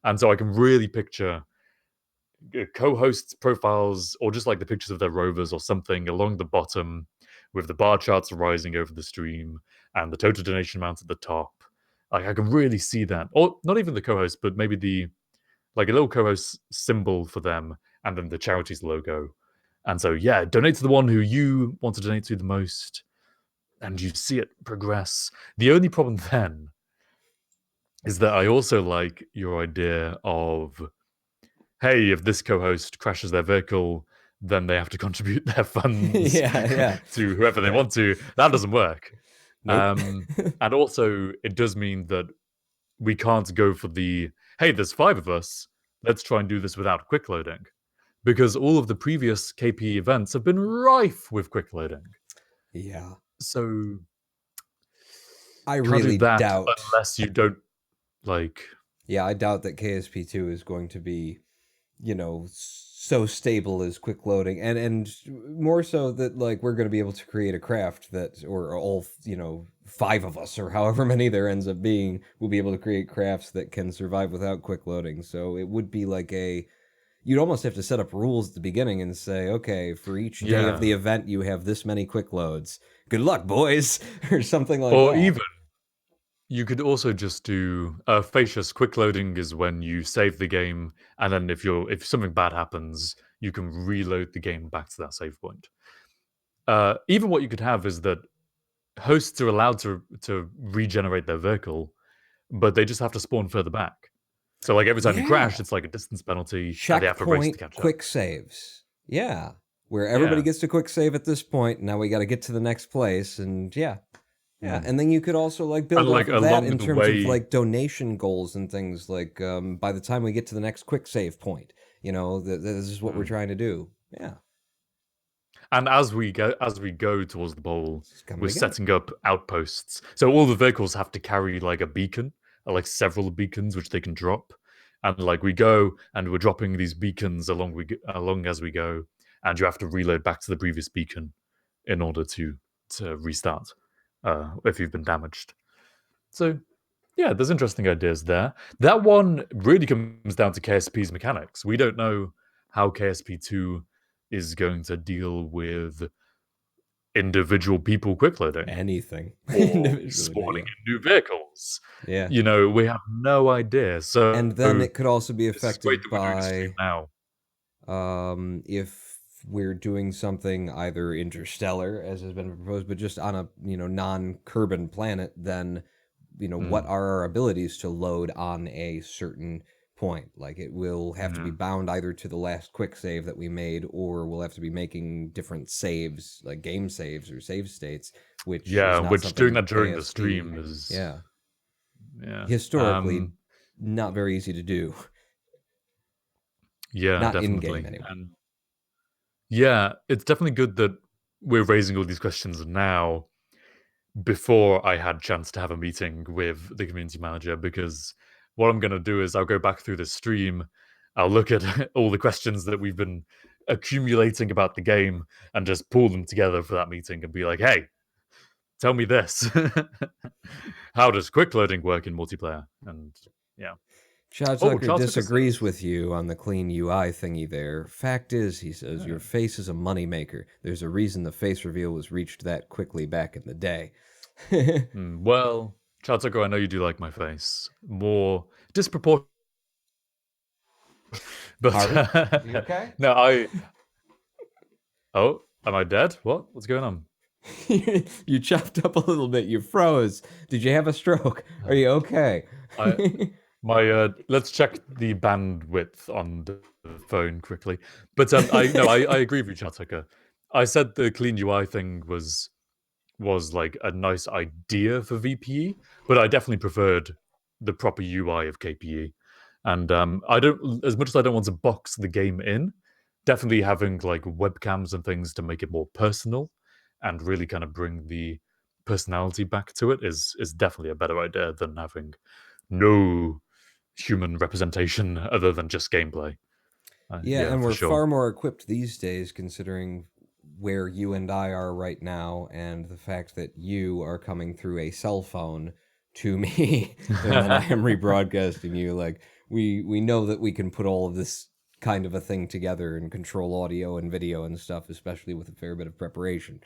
And so I can really picture co-hosts' profiles, or just like the pictures of their rovers or something along the bottom, with the bar charts rising over the stream and the total donation amount at the top. Like I can really see that, or not even the co-host, but maybe the like a little co-host symbol for them, and then the charity's logo. And so, yeah, donate to the one who you want to donate to the most, and you see it progress. The only problem then is that I also like your idea of, hey, if this co-host crashes their vehicle, then they have to contribute their funds Yeah. to whoever they want to. That doesn't work. Nope. And also, it does mean that we can't go for the, hey, there's 5 of us, let's try and do this without quick loading. Because all of the previous KP events have been rife with quick loading. Yeah. So I can't really do that doubt. unless you don't like. Yeah, I doubt that KSP2 is going to be, so stable as quick loading, and more so that like we're going to be able to create a craft that, or all 5 of us or however many there ends up being, will be able to create crafts that can survive without quick loading. So it would be like you'd almost have to set up rules at the beginning and say, okay, for each day of the event, you have this many quick loads. Good luck, boys, or something like that. Or even, you could also just do facious quick loading is when you save the game, and then if something bad happens, you can reload the game back to that save point. Even what you could have is that hosts are allowed to regenerate their vehicle, but they just have to spawn further back. So like every time you crash, it's like a distance penalty, and they have to race to catch up. Quick saves. Yeah. Where everybody gets to quick save at this point, now we got to get to the next place, and yeah. And then you could also like build off of that in terms of like donation goals and things like by the time we get to the next quick save point, this is what we're trying to do. Yeah. And as we go towards the bowl, we're setting up outposts. So all the vehicles have to carry like a beacon, or like several beacons which they can drop. And like we go and we're dropping these beacons along as we go, and you have to reload back to the previous beacon in order to restart if you've been damaged. So yeah, there's interesting ideas there. That one really comes down to KSP's mechanics. We don't know how KSP2 is going to deal with individual people quick loading. Anything. Or spawning in new vehicles. Yeah. We have no idea. So and then it could also be affected by now. If we're doing something either interstellar, as has been proposed, but just on a non-Kerbal planet, then what are our abilities to load on a certain point? Like it will have to be bound either to the last quick save that we made, or we'll have to be making different saves, like game saves or save states, which doing that during the stream is historically not very easy to do. Yeah, not definitely. In-game anyway. And yeah, it's definitely good that we're raising all these questions now before I had chance to have a meeting with the community manager, because what I'm going to do is I'll go back through this stream, I'll look at all the questions that we've been accumulating about the game and just pull them together for that meeting and be like, hey, tell me this. How does quick loading work in multiplayer? And yeah. Chad Tucker disagrees with you on the clean UI thingy there. Fact is, he says, your face is a moneymaker. There's a reason the face reveal was reached that quickly back in the day. Well, Chad Tucker, I know you do like my face. More disproportionate. But you okay? No, Oh, am I dead? What's going on? You chopped up a little bit. You froze. Did you have a stroke? Are you okay? Let's check the bandwidth on the phone quickly. But I agree with you, Chad Tucker. I said the clean UI thing was like a nice idea for VPE, but I definitely preferred the proper UI of KPE. And I don't, as much as I don't want to box the game in, definitely having like webcams and things to make it more personal and really kind of bring the personality back to it is definitely a better idea than having no human representation other than just gameplay. And we're far more equipped these days, considering where you and I are right now, and the fact that you are coming through a cell phone to me, and then I am rebroadcasting you. Like we know that we can put all of this kind of a thing together and control audio and video and stuff, especially with a fair bit of preparation.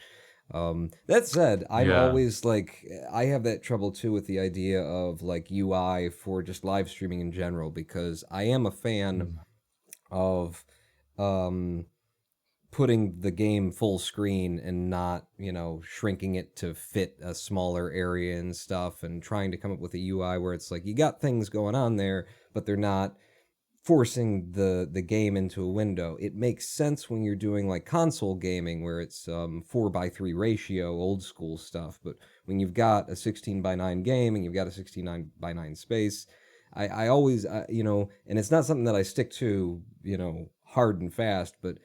That said, I'm Yeah. always like, I have that trouble too with the idea of like UI for just live streaming in general, because I am a fan Mm. of um, putting the game full screen and not, shrinking it to fit a smaller area and stuff, and trying to come up with a UI where it's like you got things going on there, but they're not forcing the game into a window. It makes sense when you're doing like console gaming where it's 4:3 ratio, old school stuff. But when you've got a 16:9 game and you've got a 16:9 space, I always, and it's not something that I stick to, hard and fast, but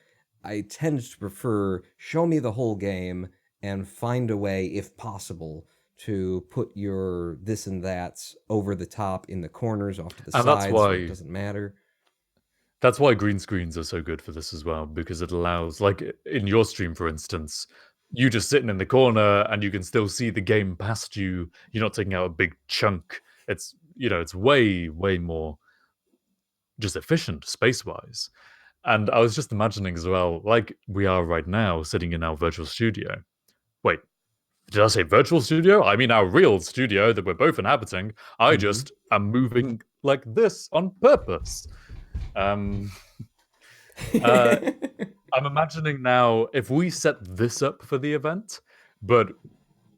I tend to prefer show me the whole game and find a way, if possible, to put your this and that's over the top in the corners, off to the And that's sides, so it why doesn't matter. green screens are so good for this as well, because it allows, like in your stream, for instance, you just sitting in the corner and you can still see the game past you. You're not taking out a big chunk. It's it's way, way more just efficient space wise. And I was just imagining as well, like we are right now sitting in our virtual studio. Wait, did I say virtual studio? I mean our real studio that we're both inhabiting. I Hmm. just am moving like this on purpose. Um, uh, I'm imagining now if we set this up for the event, but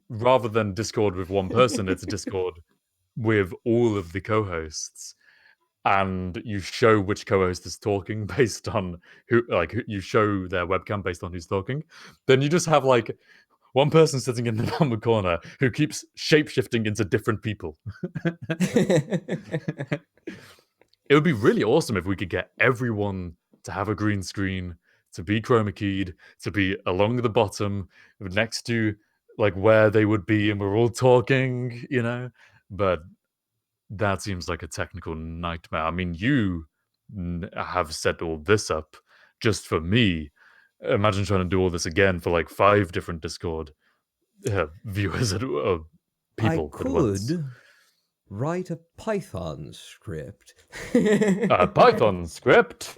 rather than Discord with one person, it's a Discord with all of the co-hosts, and you show which co-host is talking based on you show their webcam based on who's talking. Then you just have like one person sitting in the bottom corner who keeps shape-shifting into different people. It would be really awesome if we could get everyone to have a green screen, to be chroma keyed, to be along the bottom next to like where they would be, and we're all talking, But that seems like a technical nightmare. I mean, you have set all this up just for me. Imagine trying to do all this again for like 5 different Discord viewers I people at once. could write a Python script. Python script.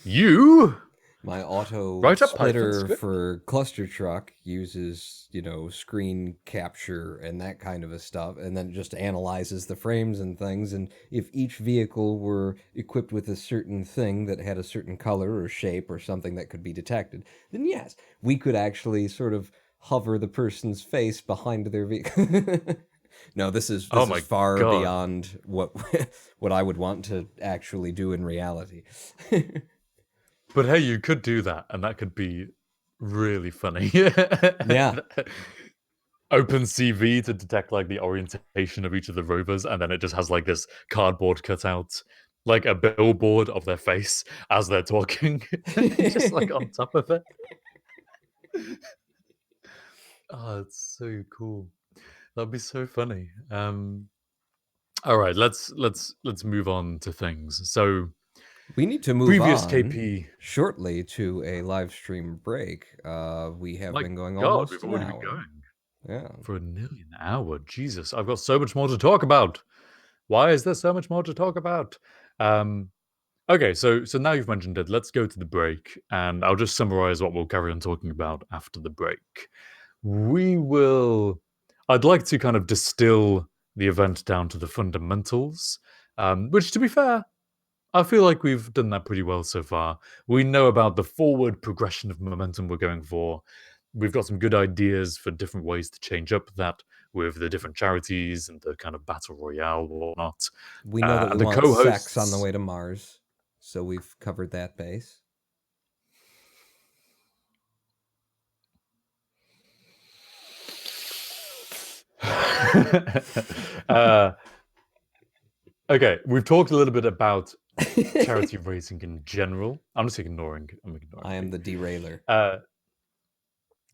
You My auto write a Python splitter script. for cluster truck uses, screen capture and that kind of a stuff, and then it just analyzes the frames and things. And if each vehicle were equipped with a certain thing that had a certain color or shape or something that could be detected, then yes, we could actually sort of hover the person's face behind their vehicle. No, this is Oh this is my far god! beyond what what I would want to actually do in reality. But hey, you could do that, and that could be really funny. Yeah. Open CV to detect like the orientation of each of the rovers, and then it just has like this cardboard cutout, like a billboard of their face as they're talking, just like on top of it. Oh, it's so cool. That'd be so funny. All right, let's move on to things. So We need to move previous on KP. shortly to a live stream break. We have My been going God, almost we've an already been hour. going Yeah. for nearly an hour. Jesus, I've got so much more to talk about. Why is there so much more to talk about? Um, okay, so now you've mentioned it, let's go to the break, and I'll just summarize what we'll carry on talking about after the break. We will. I'd like to kind of distill the event down to the fundamentals, which, to be fair, I feel like we've done that pretty well so far. We know about the forward progression of momentum we're going for. We've got some good ideas for different ways to change up that with the different charities and the kind of battle royale or whatnot. We know that we And the want sex on the co-hosts. way to Mars, so we've covered that base. uh, okay, we've talked a little bit about charity raising in general. I'm just ignoring. I'm ignoring I am you. the derailer.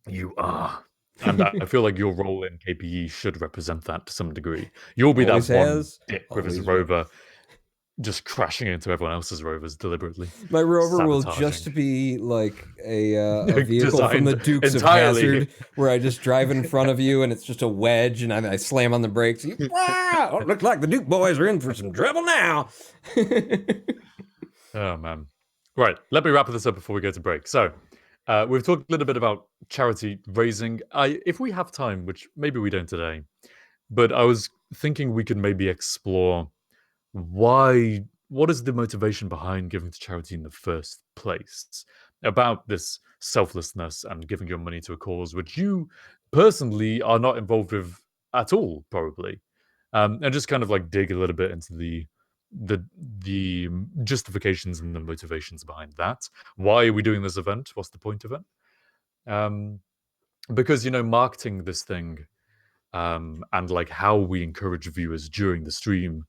You are. And I feel like your role in KPE should represent that to some degree. You'll be Always that one has, dick with his always will. rover just crashing into everyone else's rovers deliberately, My rover will sabotaging. just be like a vehicle from the Designed Dukes of entirely. Hazzard, where I just drive in front of you and it's just a wedge, and I slam on the brakes. You, wow! Oh, it looks like the Duke boys are in for some trouble now. Oh man. Right, let me wrap this up before we go to break. So, we've talked a little bit about charity raising. If we have time, which maybe we don't today, but I was thinking we could maybe explore what is the motivation behind giving to charity in the first place? About this selflessness and giving your money to a cause which you personally are not involved with at all, probably, and just kind of like dig a little bit into the the justifications and the motivations behind that. Why are we doing this event? What's the point of it? Um, because marketing this thing and like how we encourage viewers during the stream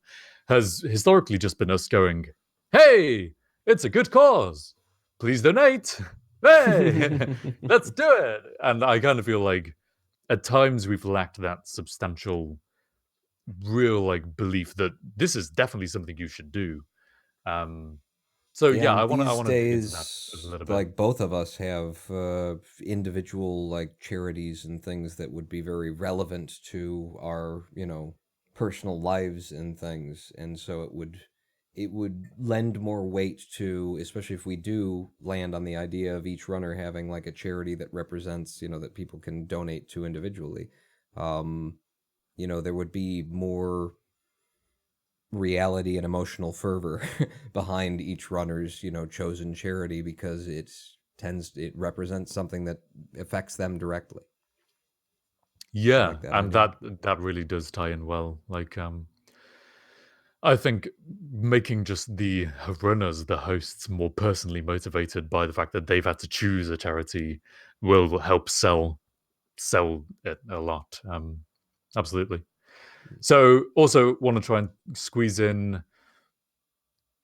has historically just been us going, "Hey, it's a good cause. Please donate. Hey, let's do it." And I kind of feel like at times we've lacked that substantial, real like belief that this is definitely something you should do. Um, so Yeah, yeah, I and want to these dig into that a days, little bit. like both of us have individual like charities and things that would be very relevant to our, personal lives and things, and so it would lend more weight to, especially if we do land on the idea of each runner having like a charity that represents, that people can donate to individually. Um, there would be more reality and emotional fervor behind each runner's chosen charity, because it represents something that affects them directly. I Yeah, like that and idea. that really does tie in well. Like, I think making just the runners, the hosts, more personally motivated by the fact that they've had to choose a charity will help sell it a lot. Absolutely. So, also want to try and squeeze in.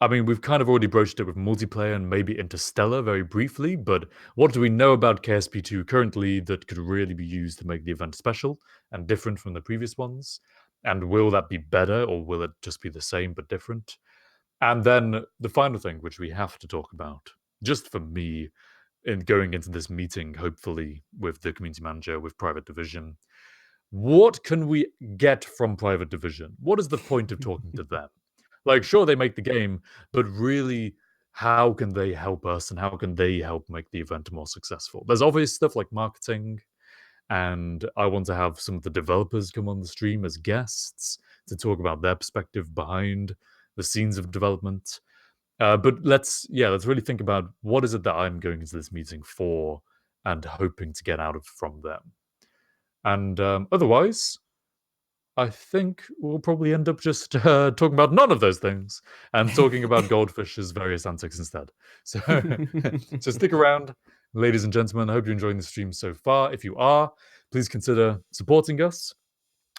I mean, we've kind of already broached it with multiplayer and maybe Interstellar very briefly, but what do we know about KSP2 currently that could really be used to make the event special and different from the previous ones? And will that be better, or will it just be the same but different? And then the final thing, which we have to talk about, just for me, in going into this meeting, hopefully with the community manager, with Private Division, what can we get from Private Division? What is the point of talking to them? Like, sure, they make the game, but really, how can they help us and how can they help make the event more successful? There's obvious stuff like marketing, and I want to have some of the developers come on the stream as guests to talk about their perspective behind the scenes of development. But let's really think about what is it that I'm going into this meeting for and hoping to get out of from them. And otherwise, I think we'll probably end up just talking about none of those things and talking about Goldfish's various antics instead. So, so stick around, ladies and gentlemen. I hope you're enjoying the stream so far. If you are, please consider supporting us.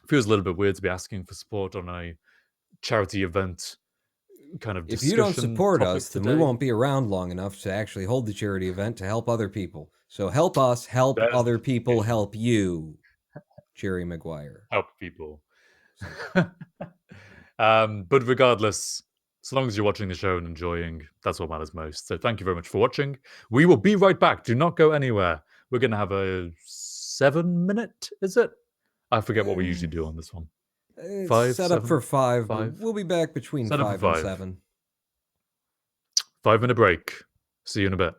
It feels a little bit weird to be asking for support on a charity event kind of If discussion you don't support topic us, then today. we won't be around long enough to actually hold the charity event to help other people. So help us help There's other the people justification. help you, Jerry Maguire. Help people. But regardless, so long as you're watching the show and enjoying, that's what matters most. So thank you very much for watching. We will be right back. Do not go anywhere. We're going to have a 7-minute, is it? I forget what we usually do on this one. It's 5, set up 7, for 5, but 5. we'll be back between Set up for 5 and 5. 7. 5-minute break. See you in a bit.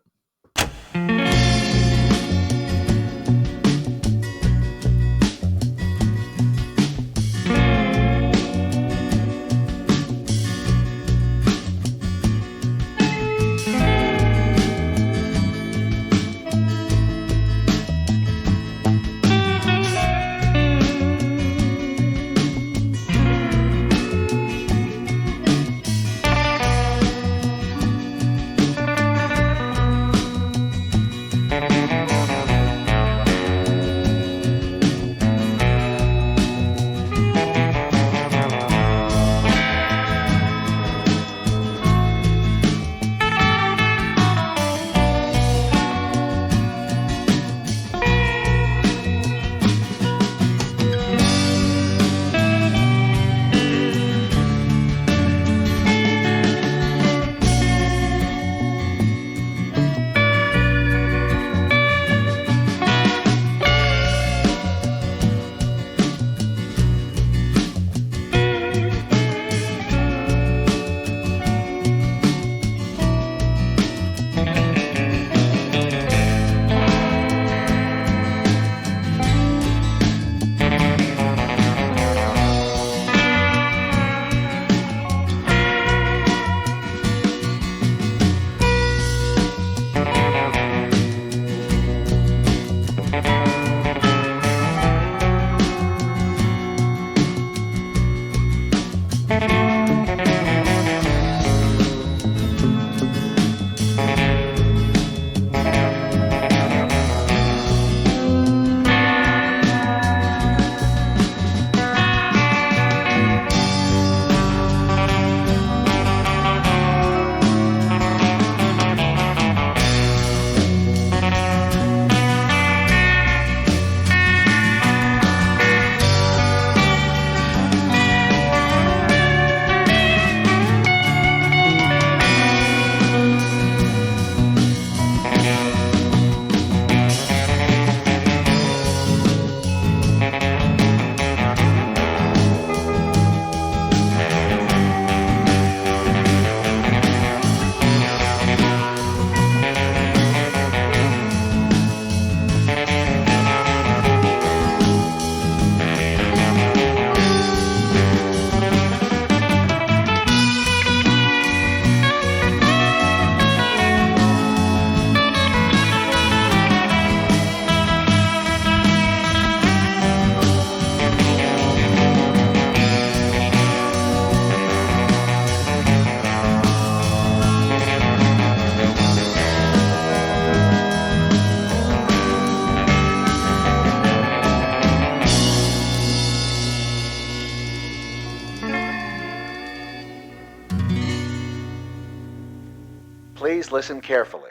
listen carefully.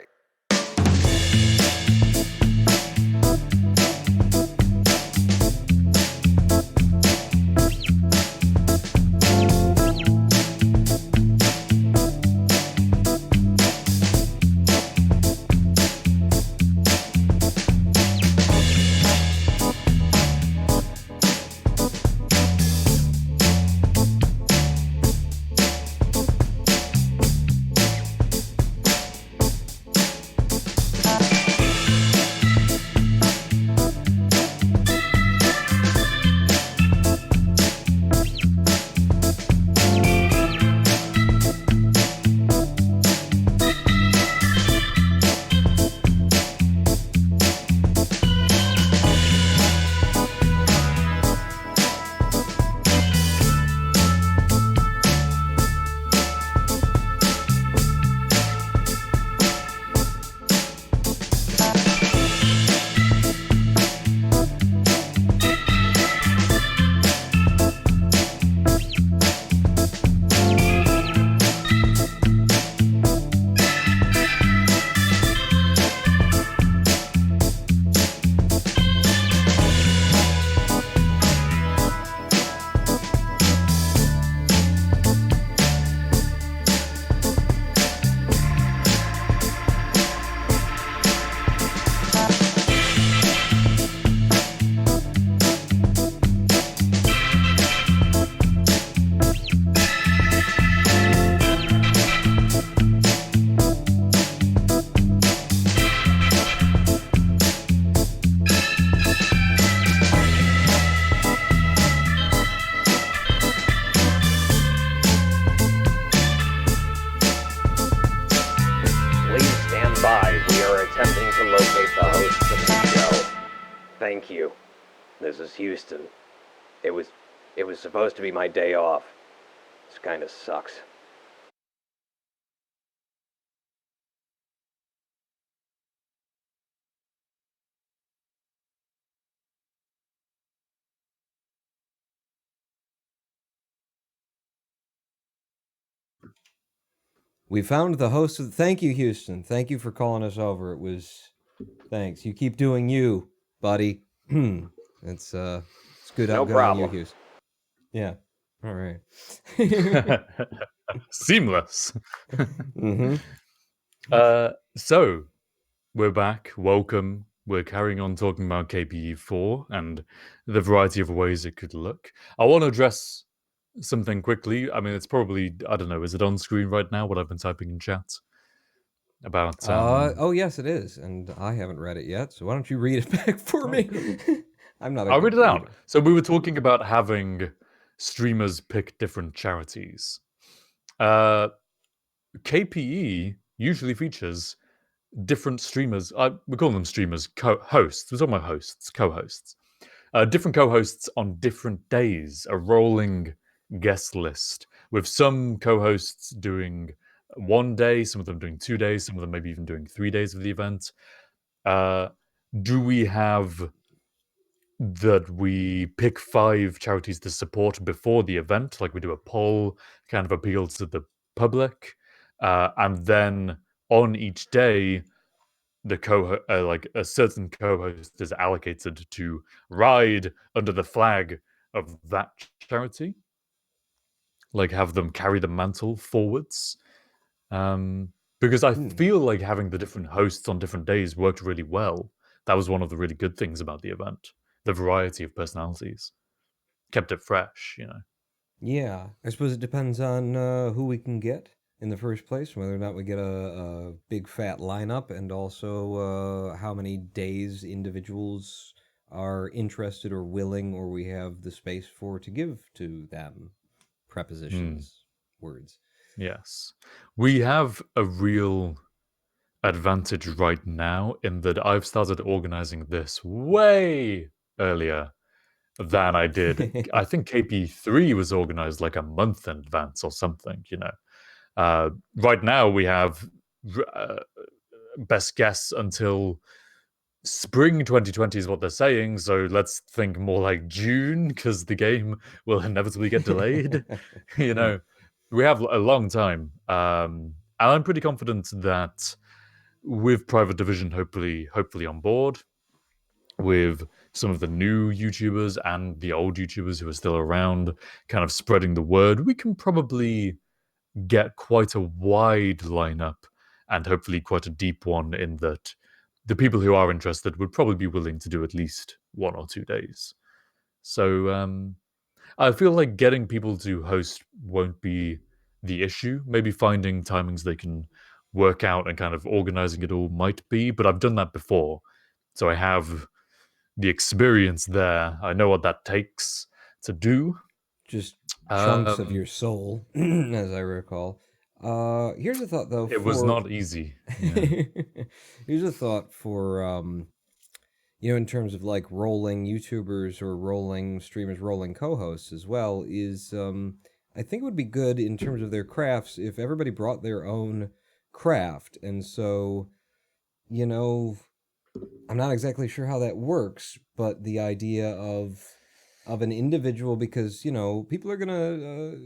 Attempting to locate the hosts of the show. Thank you. This is Houston. It was supposed to be my day off. This kind of sucks. We found the host of. Thank you, Houston. Thank you for calling us over. It was. Thanks. You keep doing you, buddy. It's good No out problem. you, Houston. Yeah. All right. Seamless. Mm-hmm. So we're back. Welcome. We're carrying on talking about KPE4 and the variety of ways it could look. I want to address something quickly. I mean, it's probably, I don't know, is it on screen right now, what I've been typing in chat? About Oh yes, it is, and I haven't read it yet. So why don't you read it back for me? I'm not. I'll read it out. So we were talking about having streamers pick different charities. KPE usually features different streamers. We call them streamers, hosts. We're talking about hosts, co-hosts. Different co-hosts on different days. A rolling guest list with some co-hosts doing 1 day, some of them doing 2 days, some of them maybe even doing 3 days of the event. Do we have that we pick 5 charities to support before the event, like we do a poll, kind of appeals to the public, and then on each day, the like a certain co-host is allocated to ride under the flag of that charity, like have them carry the mantle forwards. Because I feel like having the different hosts on different days worked really well. That was one of the really good things about the event. The variety of personalities kept it fresh, you know. Yeah, I suppose it depends on who we can get in the first place, whether or not we get a big fat lineup, and also how many days individuals are interested or willing, or we have the space for to give to them. Prepositions, words. Yes. We have a real advantage right now in that I've started organizing this way earlier than I did. I think KP3 was organized like a month in advance or something, you know. Right now we have best guess until spring 2020 is what they're saying, so let's think more like June because the game will inevitably get delayed. You know, we have a long time. And I'm pretty confident that with Private Division hopefully on board, with some of the new YouTubers and the old YouTubers who are still around, kind of spreading the word, we can probably get quite a wide lineup and hopefully quite a deep one, in that the people who are interested would probably be willing to do at least 1 or 2 days. So I feel like getting people to host won't be the issue. Maybe finding timings they can work out and kind of organizing it all might be, but I've done that before. So I have the experience there. I know what that takes to do. Just chunks of Um, your soul, as I recall. Here's a thought though it was for not easy. Yeah. here's a thought for in terms of like rolling YouTubers or rolling streamers, rolling co-hosts as well, is I think it would be good in terms of their crafts if everybody brought their own craft. And so, you know, I'm not exactly sure how that works, but the idea of an individual, because people are gonna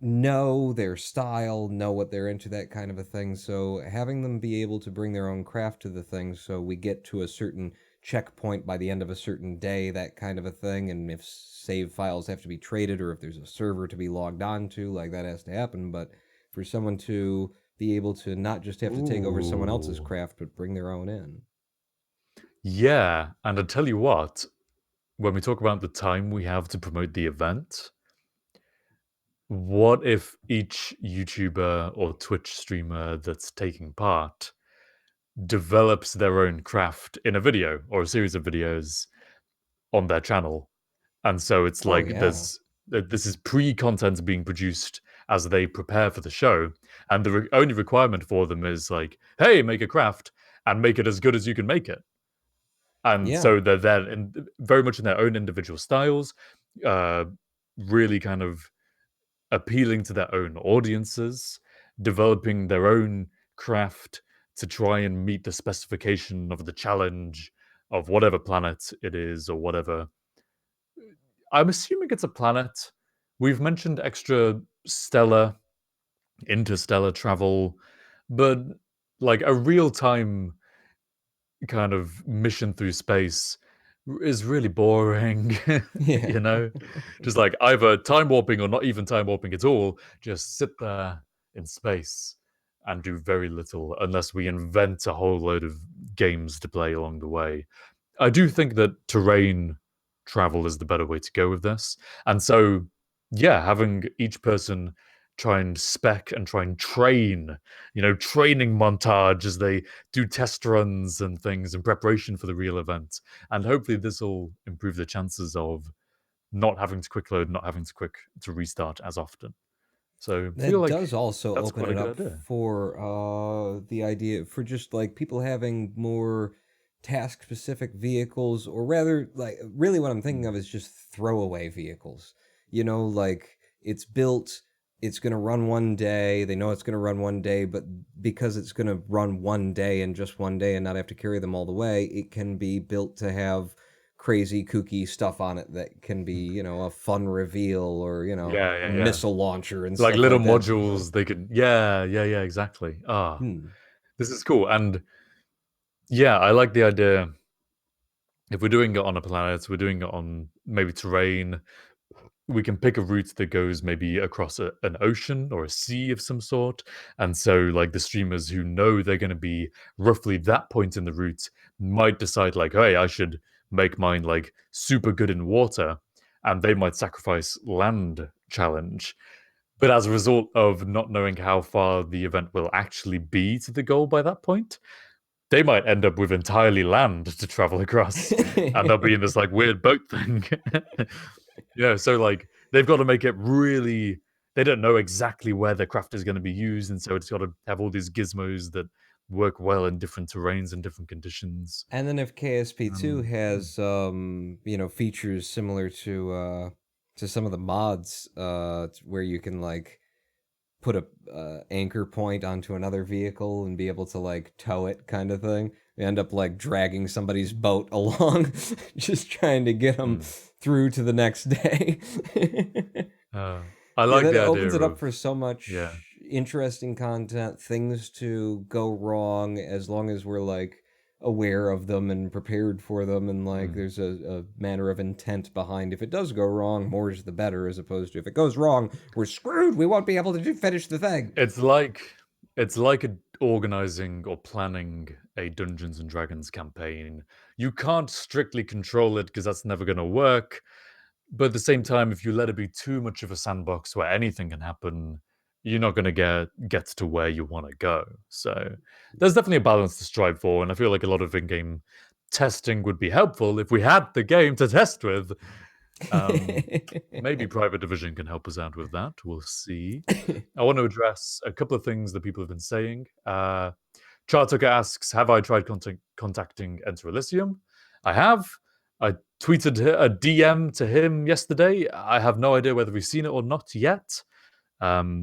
know their style, know what they're into, that kind of a thing. So having them be able to bring their own craft to the thing, so we get to a certain checkpoint by the end of a certain day, that kind of a thing. And if save files have to be traded, or if there's a server to be logged on to, like, that has to happen. But for someone to be able to not just have to take over someone else's Ooh. craft, but bring their own in. Yeah, and I tell you what, when we talk about the time we have to promote the event, what if each YouTuber or Twitch streamer that's taking part develops their own craft in a video or a series of videos on their channel? And so it's Oh like yeah. this is pre-content being produced as they prepare for the show, and the only requirement for them is like, hey, make a craft and make it as good as you can make it. And Yeah. so they're there very much in their own individual styles, uh, really kind of appealing to their own audiences, developing their own craft to try and meet the specification of the challenge of whatever planet it is, or whatever. I'm assuming it's a planet. We've mentioned extra stellar, interstellar travel, but like a real time kind of mission through space is really boring, Yeah. you know? Just like either time warping or not even time warping at all, just sit there in space and do very little unless we invent a whole load of games to play along the way. I do think that terrain travel is the better way to go with this. And so, yeah, having each person try and spec and try and train, training montage as they do test runs and things in preparation for the real event. And hopefully this will improve the chances of not having to quick load, not having to restart as often. So I feel That like does also that's open quite a it good up idea. for the idea for just like people having more task specific vehicles, or rather, like, really what I'm thinking Mm. of is just throwaway vehicles. Like, it's built, it's going to run one day, they know it's going to run one day, but because it's going to run one day and just one day and not have to carry them all the way, it can be built to have crazy kooky stuff on it that can be, a fun reveal, or, Yeah, a yeah, yeah. missile launcher and Like stuff little like that. modules they could, yeah, exactly. Hmm. This is cool. And yeah, I like the idea. If we're doing it on a planet, we're doing it on maybe terrain, we can pick a route that goes maybe across an ocean or a sea of some sort. And so, like, the streamers who know they're going to be roughly that point in the route might decide, like, hey, I should make mine like super good in water. And they might sacrifice land challenge. But as a result of not knowing how far the event will actually be to the goal by that point, they might end up with entirely land to travel across, and they'll be in this like weird boat thing. So like they've got to make it really. They don't know exactly where their craft is going to be used, and so it's got to have all these gizmos that work well in different terrains and different conditions. And then if KSP2 Hmm. has features similar to some of the mods, where you can like put a anchor point onto another vehicle and be able to like tow it, kind of thing. You end up like dragging somebody's boat along, just trying to get them Hmm. through to the next day. I Yeah, like that the idea opens it up of for so yeah. much, interesting content, things to go wrong, as long as we're like aware of them and prepared for them, and like there's a manner of intent behind. If it does go wrong, more is the better, as opposed to if it goes wrong, we're screwed. We won't be able to finish the thing. It's like organizing or planning a Dungeons and Dragons campaign. You can't strictly control it because that's never going to work. But at the same time, if you let it be too much of a sandbox where anything can happen, you're not going to get to where you want to go. So there's definitely a balance to strive for, and I feel like a lot of in-game testing would be helpful if we had the game to test with. Maybe Private Division can help us out with that. We'll see. I want to address a couple of things that people have been saying. Chartucker asks, have I tried contacting Enter Elysium? I have. I tweeted a DM to him yesterday. I have no idea whether he's seen it or not yet, or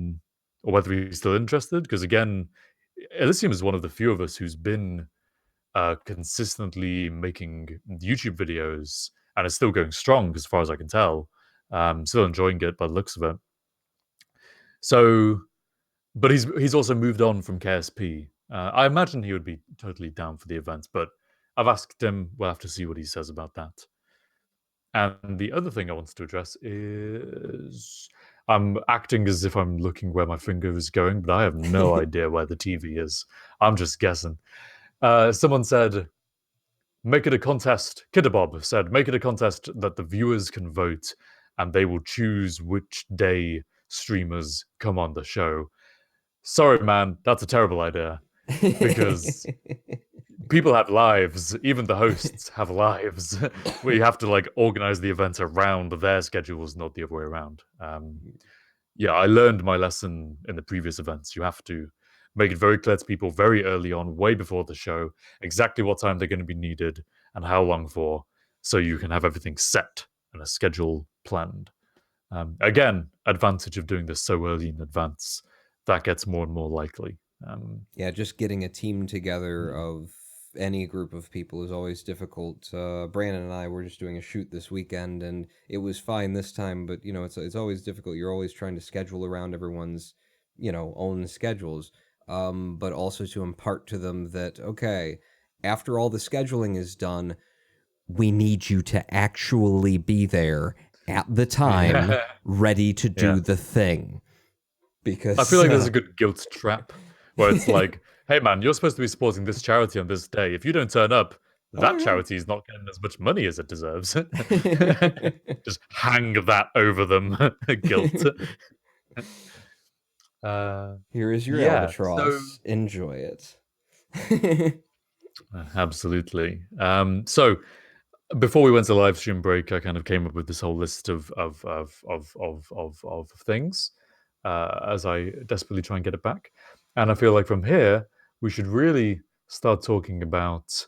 whether he's still interested. Because again, Elysium is one of the few of us who's been consistently making YouTube videos and is still going strong as far as I can tell. Still enjoying it by the looks of it. So, but he's also moved on from KSP. I imagine he would be totally down for the event, but I've asked him. We'll have to see what he says about that. And the other thing I wanted to address is I'm acting as if I'm looking where my finger is going, but I have no idea where the TV is. I'm just guessing. Someone said, make it a contest. Kidderbob said, make it a contest that the viewers can vote and they will choose which day streamers come on the show. Sorry, man, that's a terrible idea. Because people have lives. Even the hosts have lives. We have to like organize the event around their schedules, not the other way around. Yeah, I learned my lesson in the previous events. You have to make it very clear to people very early on, way before the show, exactly what time they're going to be needed and how long for, so you can have everything set and a schedule planned. Again, advantage of doing this so early in advance, that gets more and more likely. Yeah, just getting a team together of any group of people is always difficult. Brandon and I were just doing a shoot this weekend, and it was fine this time, but you know, it's always difficult. You're always trying to schedule around everyone's, you know, own schedules, but also to impart to them that, okay, after all the scheduling is done, we need you to actually be there at the time, Yeah. ready to do Yeah. the thing. Because I feel like there's a good guilt trap where it's like, hey man, you're supposed to be supporting this charity on this day. If you don't turn up, that charity is not getting as much money as it deserves. Just hang that over them, guilt. Here is your Yeah, albatross. Enjoy it. absolutely. So before we went to live stream break, I kind of came up with this whole list of things as I desperately try and get it back. And I feel like from here we should really start talking about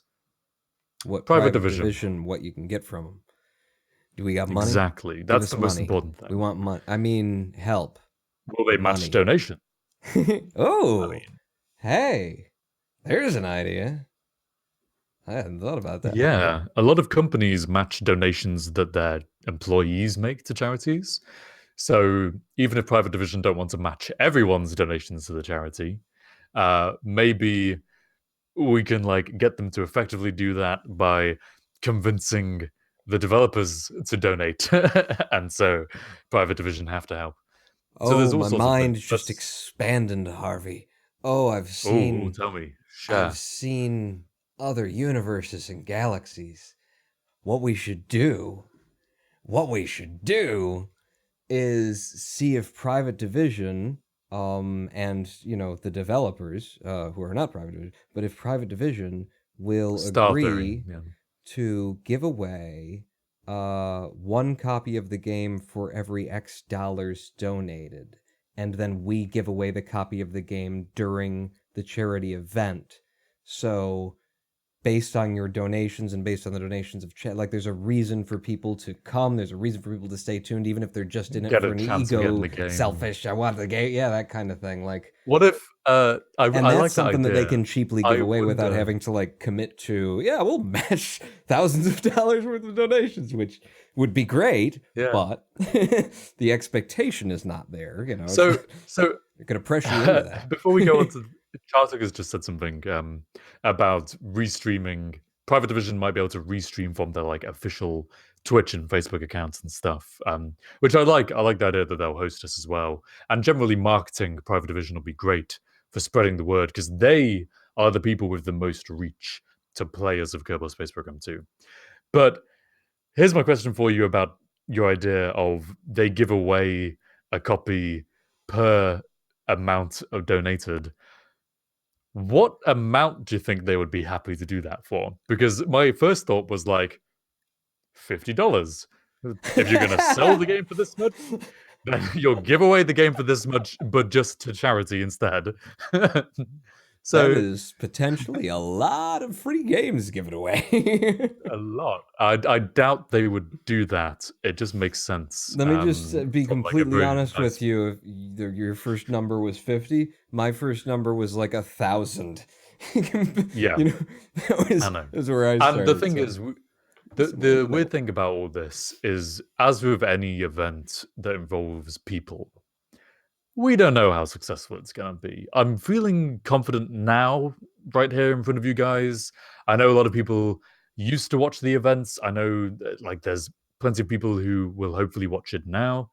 What private private division. division, what you can get from them. Do we got money? Exactly. Give That's us the most money. important thing. We want money. I mean, help. Will they match Money. donation? Oh, I mean, hey, there's an idea. I hadn't thought about that. yeah, a lot of companies match donations that their employees make to charities. So even if private division don't want to match everyone's donations to the charity, maybe we can like get them to effectively do that by convincing the developers to donate, and so private division have to help. So there's Oh, all my sorts of mind things. just expanded, Harvey. Oh, Oh, tell me, share. I've seen other universes and galaxies. What we should do is see if private division and you know the developers who are not private division, but if private division will Star agree theory. Yeah. to give away one copy of the game for every X dollars donated, and then we give away the copy of the game during the charity event. So based on your donations and based on the donations of chat. Like, there's a reason for people to come. There's a reason for people to stay tuned, even if they're just in it Get for a an chance to get in ego, the game. selfish. I want the game. Yeah, that kind of thing. Like, What if I and like that's that something that they idea. can cheaply I give away without wonder- having to like commit to. Yeah, we'll match thousands of dollars worth of donations, which would be great. Yeah. But the expectation is not there. You know, So they're going to pressure you into that. before we go on to Chartic has just said something about restreaming. Private Division might be able to restream from their like official Twitch and Facebook accounts and stuff, which I like. I like the idea that they'll host us as well. And generally, marketing Private Division will be great for spreading the word because they are the people with the most reach to players of Kerbal Space Program 2. But here's my question for you about your idea of they give away a copy per amount of donated. What amount do you think they would be happy to do that for? Because my first thought was like $50. If you're going to sell the game for this much, then you'll give away the game for this much, but just to charity instead. So that is potentially a lot of free games given away. a lot. I doubt they would do that. It just makes sense. Let me just be from, like, a completely very honest nice- with you. If your first number was 50, my first number was like 1,000. Yeah. You know, I know. that was where I started. And the thing so- is, the weird thing about all this is, as with any event that involves people, we don't know how successful it's going to be. I'm feeling confident now, right here in front of you guys. I know a lot of people used to watch the events. I know like there's plenty of people who will hopefully watch it now,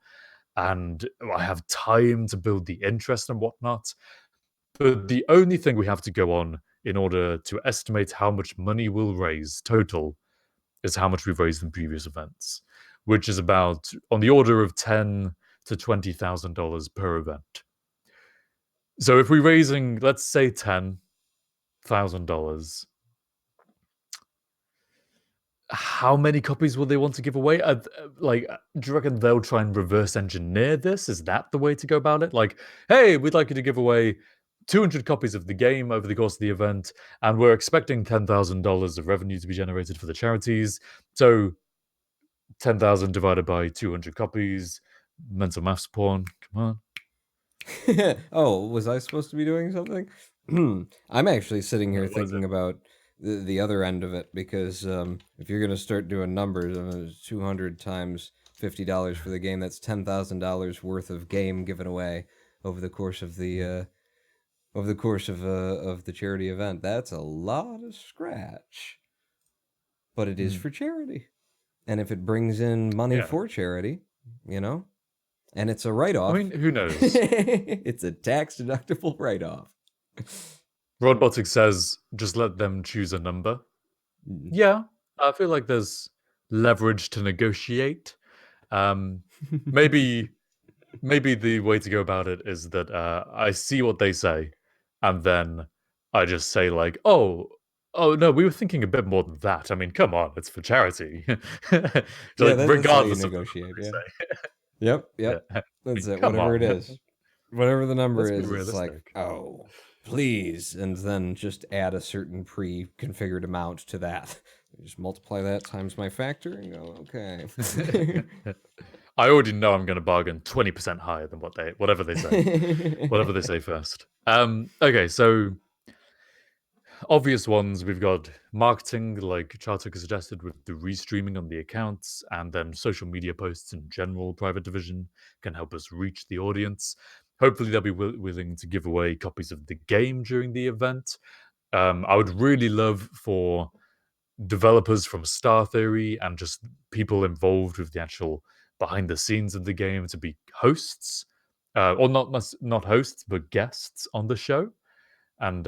and I have time to build the interest and whatnot. But the only thing we have to go on in order to estimate how much money we'll raise total is how much we've raised in previous events, which is about on the order of $10,000 to $20,000 per event. So if we're raising, let's say, $10,000, how many copies will they want to give away? Do you reckon they'll try and reverse engineer this? Is that the way to go about it? Like, hey, we'd like you to give away 200 copies of the game over the course of the event, and we're expecting $10,000 of revenue to be generated for the charities. So 10,000 divided by 200 copies. Mental maths porn. Come on. Oh, was I supposed to be doing something? I'm actually sitting here What was thinking about the other end of it because if you're gonna start doing numbers, 200 times $50 for the game, that's $10,000 worth of game given away over the course of the of the charity event. That's a lot of scratch, but it is for charity, and if it brings in money Yeah. for charity, you know. And it's a write-off. I mean, who knows? It's a tax-deductible write-off. Robotics says just let them choose a number. Yeah, I feel like there's leverage to negotiate. Maybe the way to go about it is that I see what they say, and then I just say like, oh no, we were thinking a bit more than that. I mean, come on, it's for charity. Yeah, that's regardless how of you what negotiate. they Yeah. say. Yep. Yeah. That's it. Come Whatever it on. is, whatever the number Let's be is, it's like, realistic. oh, please, and then just add a certain pre-configured amount to that. You just multiply that times my factor and go, okay. I already know I'm going to bargain 20% higher than whatever they say. Whatever they say first. Okay, so obvious ones, we've got marketing, like Chartuk has suggested, with the restreaming on the accounts, and then social media posts in general. Private Division can help us reach the audience. Hopefully, they'll be willing to give away copies of the game during the event. I would really love for developers from Star Theory and just people involved with the actual behind the scenes of the game to be hosts, or not hosts, but guests on the show, and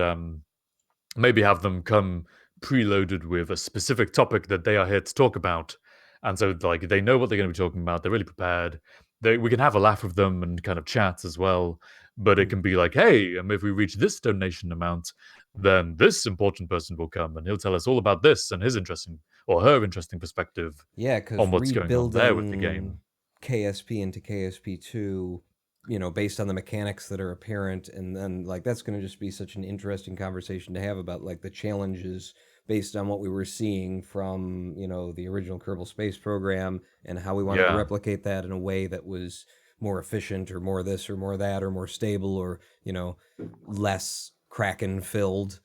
maybe have them come preloaded with a specific topic that they are here to talk about. And so, like, they know what they're going to be talking about. They're really prepared. We can have a laugh with them and kind of chat as well. But it can be like, hey, if we reach this donation amount, then this important person will come and he'll tell us all about this and his interesting or her interesting perspective Yeah, because on what's going on there with the rebuilding game. KSP into KSP2 based on the mechanics that are apparent, and then like that's going to just be such an interesting conversation to have about like the challenges based on what we were seeing from the original Kerbal Space Program, and how we wanted to Yeah. replicate that in a way that was more efficient, or more this or more that, or more stable, or less Kraken filled.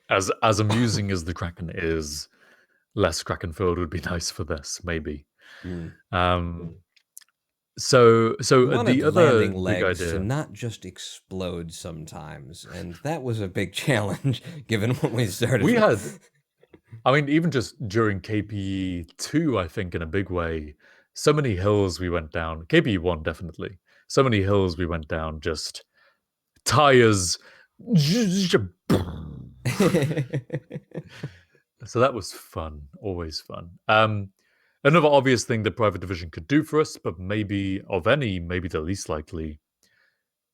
As amusing as the Kraken is, less Kraken filled would be nice for this, maybe. Mm. Um, so We wanted the other landing big legs to idea. not just explode sometimes, and that was a big challenge given what we started We had, with. I mean, even just during KPE 2, I think in a big way, so many hills we went down. KPE 1 definitely. So many hills we went down, just tires. So that was fun, always fun. Another obvious thing that Private Division could do for us, but maybe of any, maybe the least likely,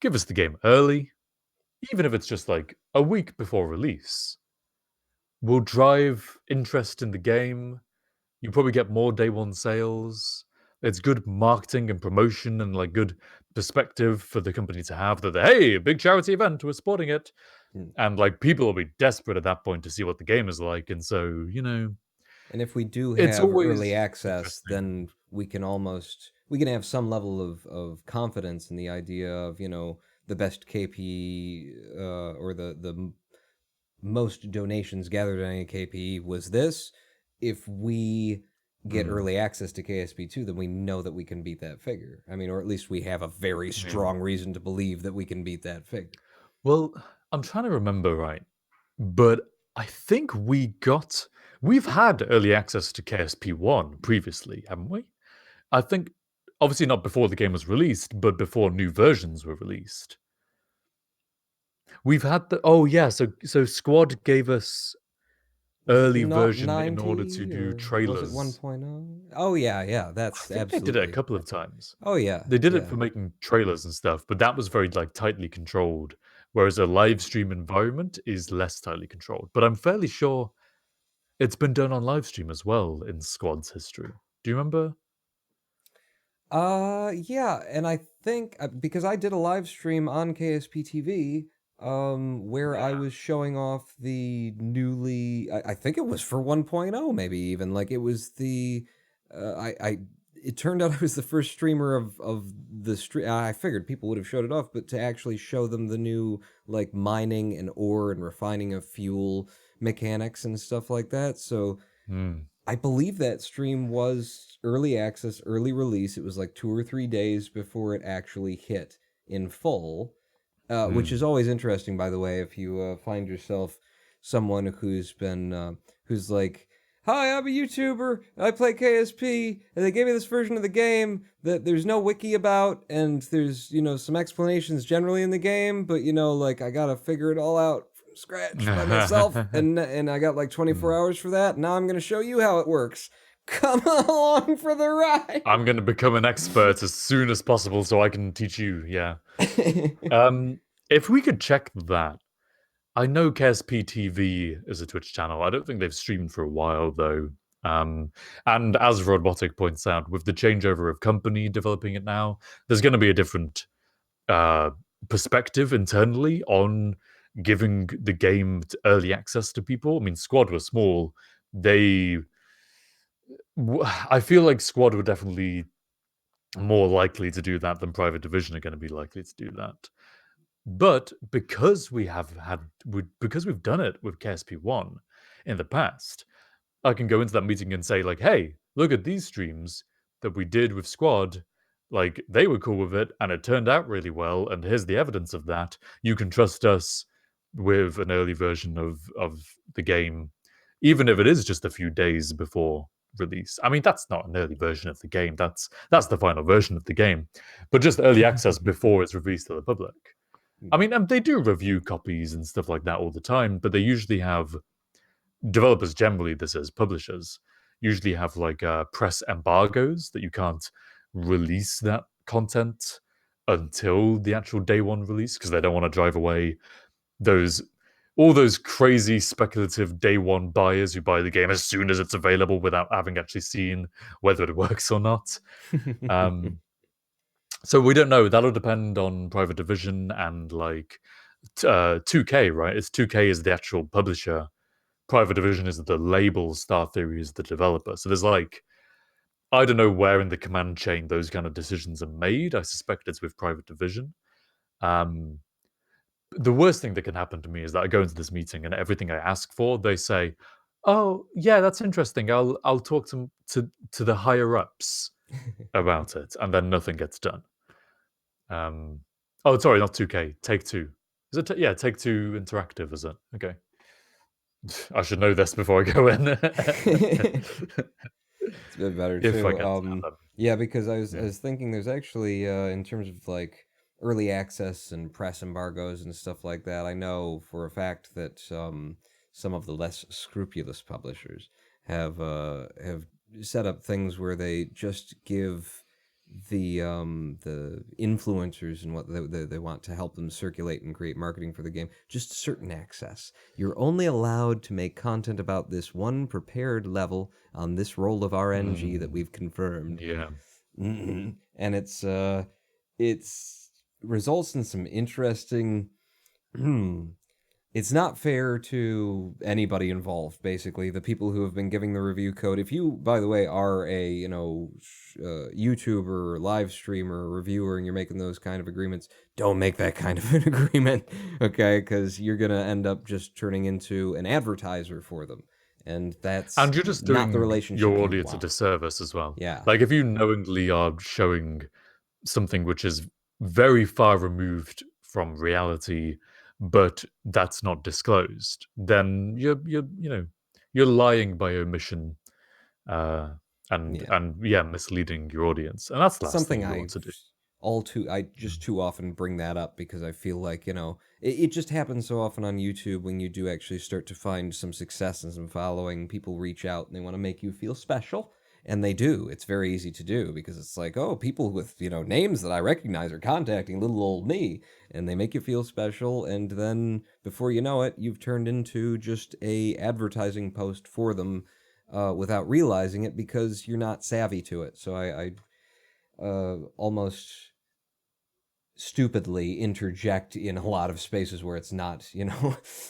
give us the game early, even if it's just like a week before release. Will drive interest in the game. You probably get more day one sales. It's good marketing and promotion and like good perspective for the company to have that, hey, a big charity event, we're supporting it. And like people will be desperate at that point to see what the game is like. And so, And if we do it's have early always access, interesting. then we can have some level of confidence in the idea of the best KP, or the most donations gathered on a KP was this. If we get Mm, early access to KSP2, then we know that we can beat that figure. I mean, or at least we have a very yeah. strong reason to believe that we can beat that figure. Well, I'm trying to remember right, but I think we've had early access to KSP1 previously, haven't we? I think obviously not before the game was released, but before new versions were released. We've had the oh yeah, so Squad gave us Was it the early not version in order to 90, do or was it trailers. 1.0? Oh yeah, yeah, I that's think they did it a absolutely. couple of times. Oh yeah, They did it yeah. for making trailers and stuff, but that was very like tightly controlled, whereas a live stream environment is less tightly controlled. But I'm fairly sure it's been done on live stream as well in Squad's history. Do you remember? Yeah, and I think because I did a live stream on KSP TV, where I Yeah. was showing off the newly, I think it was for 1.0, maybe even like it was the, I it turned out I was the first streamer of the stream. I figured people would have showed it off, but to actually show them the new like mining and ore and refining of fuel mechanics and stuff like that. So Hmm. I believe that stream was early access, early release. It was like 2 or 3 days before it actually hit in full, which is Hmm. always interesting, by the way, if you find yourself someone who's like, "Hi, I'm a YouTuber. I play KSP, and they gave me this version of the game that there's no wiki about, and there's some explanations generally in the game, but like I gotta figure it all out from scratch by myself, and I got like 24 Hmm. hours for that. Now I'm gonna show you how it works. Come along for the ride." I'm going to become an expert as soon as possible so I can teach you. Yeah. Um, if we could check that, I know KSP TV is a Twitch channel. I don't think they've streamed for a while though. Um, and as Robotic points out, with the changeover of company developing it now, there's going to be a different uh, perspective internally on giving the game early access to people. I mean, Squad was small. They, I feel like Squad were definitely more likely to do that than Private Division are going to be likely to do that. But because because we've done it with KSP1 in the past, I can go into that meeting and say, like, hey, look at these streams that we did with Squad. Like, they were cool with it, and it turned out really well, and here's the evidence of that. You can trust us with an early version of the game, even if it is just a few days before release. I mean, that's not an early version of the game. That's the final version of the game. But just early access before it's released to the public. I mean, they do review copies and stuff like that all the time, but they usually have developers generally, this is publishers, usually have like press embargoes that you can't release that content until the actual day one release because they don't want to drive away those all those crazy speculative day one buyers who buy the game as soon as it's available without having actually seen whether it works or not. Um, So we don't know. That'll depend on Private Division and like 2K, right? It's 2K is the actual publisher. Private Division is the label. Star Theory is the developer. So there's like, I don't know where in the command chain those kind of decisions are made. I suspect it's with Private Division. Um, the worst thing that can happen to me is that I go into this meeting and everything I ask for, they say, "Oh, yeah, that's interesting. I'll talk to the higher ups about it," and then nothing gets done. Oh, sorry, not 2K, Take Two. Is it? Yeah, Take Two Interactive. Is it? Okay, I should know this before I go in. It's a bit better If I too. get to know them. Yeah, because I Yeah. was thinking there's actually in terms of like early access and press embargoes and stuff like that. I know for a fact that some of the less scrupulous publishers have set up things where they just give the influencers and what they want to help them circulate and create marketing for the game just certain access. You're only allowed to make content about this one prepared level on this roll of RNG that we've confirmed. Yeah. And it's results in some interesting it's not fair to anybody involved, basically. The people who have been giving the review code. If you, by the way, are a, YouTuber, or live streamer, or reviewer, and you're making those kind of agreements, don't make that kind of an agreement, okay? Because you're going to end up just turning into an advertiser for them. And that's And you're just not the doing relationship your you audience a want. disservice as well. Yeah. Like if you knowingly are showing something which is very far removed from reality, but that's not disclosed, then you're lying by omission, uh, Yeah. and yeah, misleading your audience, and that's the last thing Something you want to do. I just too often bring that up because I feel like, it just happens so often on YouTube when you do actually start to find some success and some following. People reach out and they want to make you feel special. And they do. It's very easy to do because it's like, oh, people with, names that I recognize are contacting little old me. And they make you feel special. And then before you know it, you've turned into just a advertising post for them without realizing it because you're not savvy to it. So I almost stupidly interject in a lot of spaces where it's not,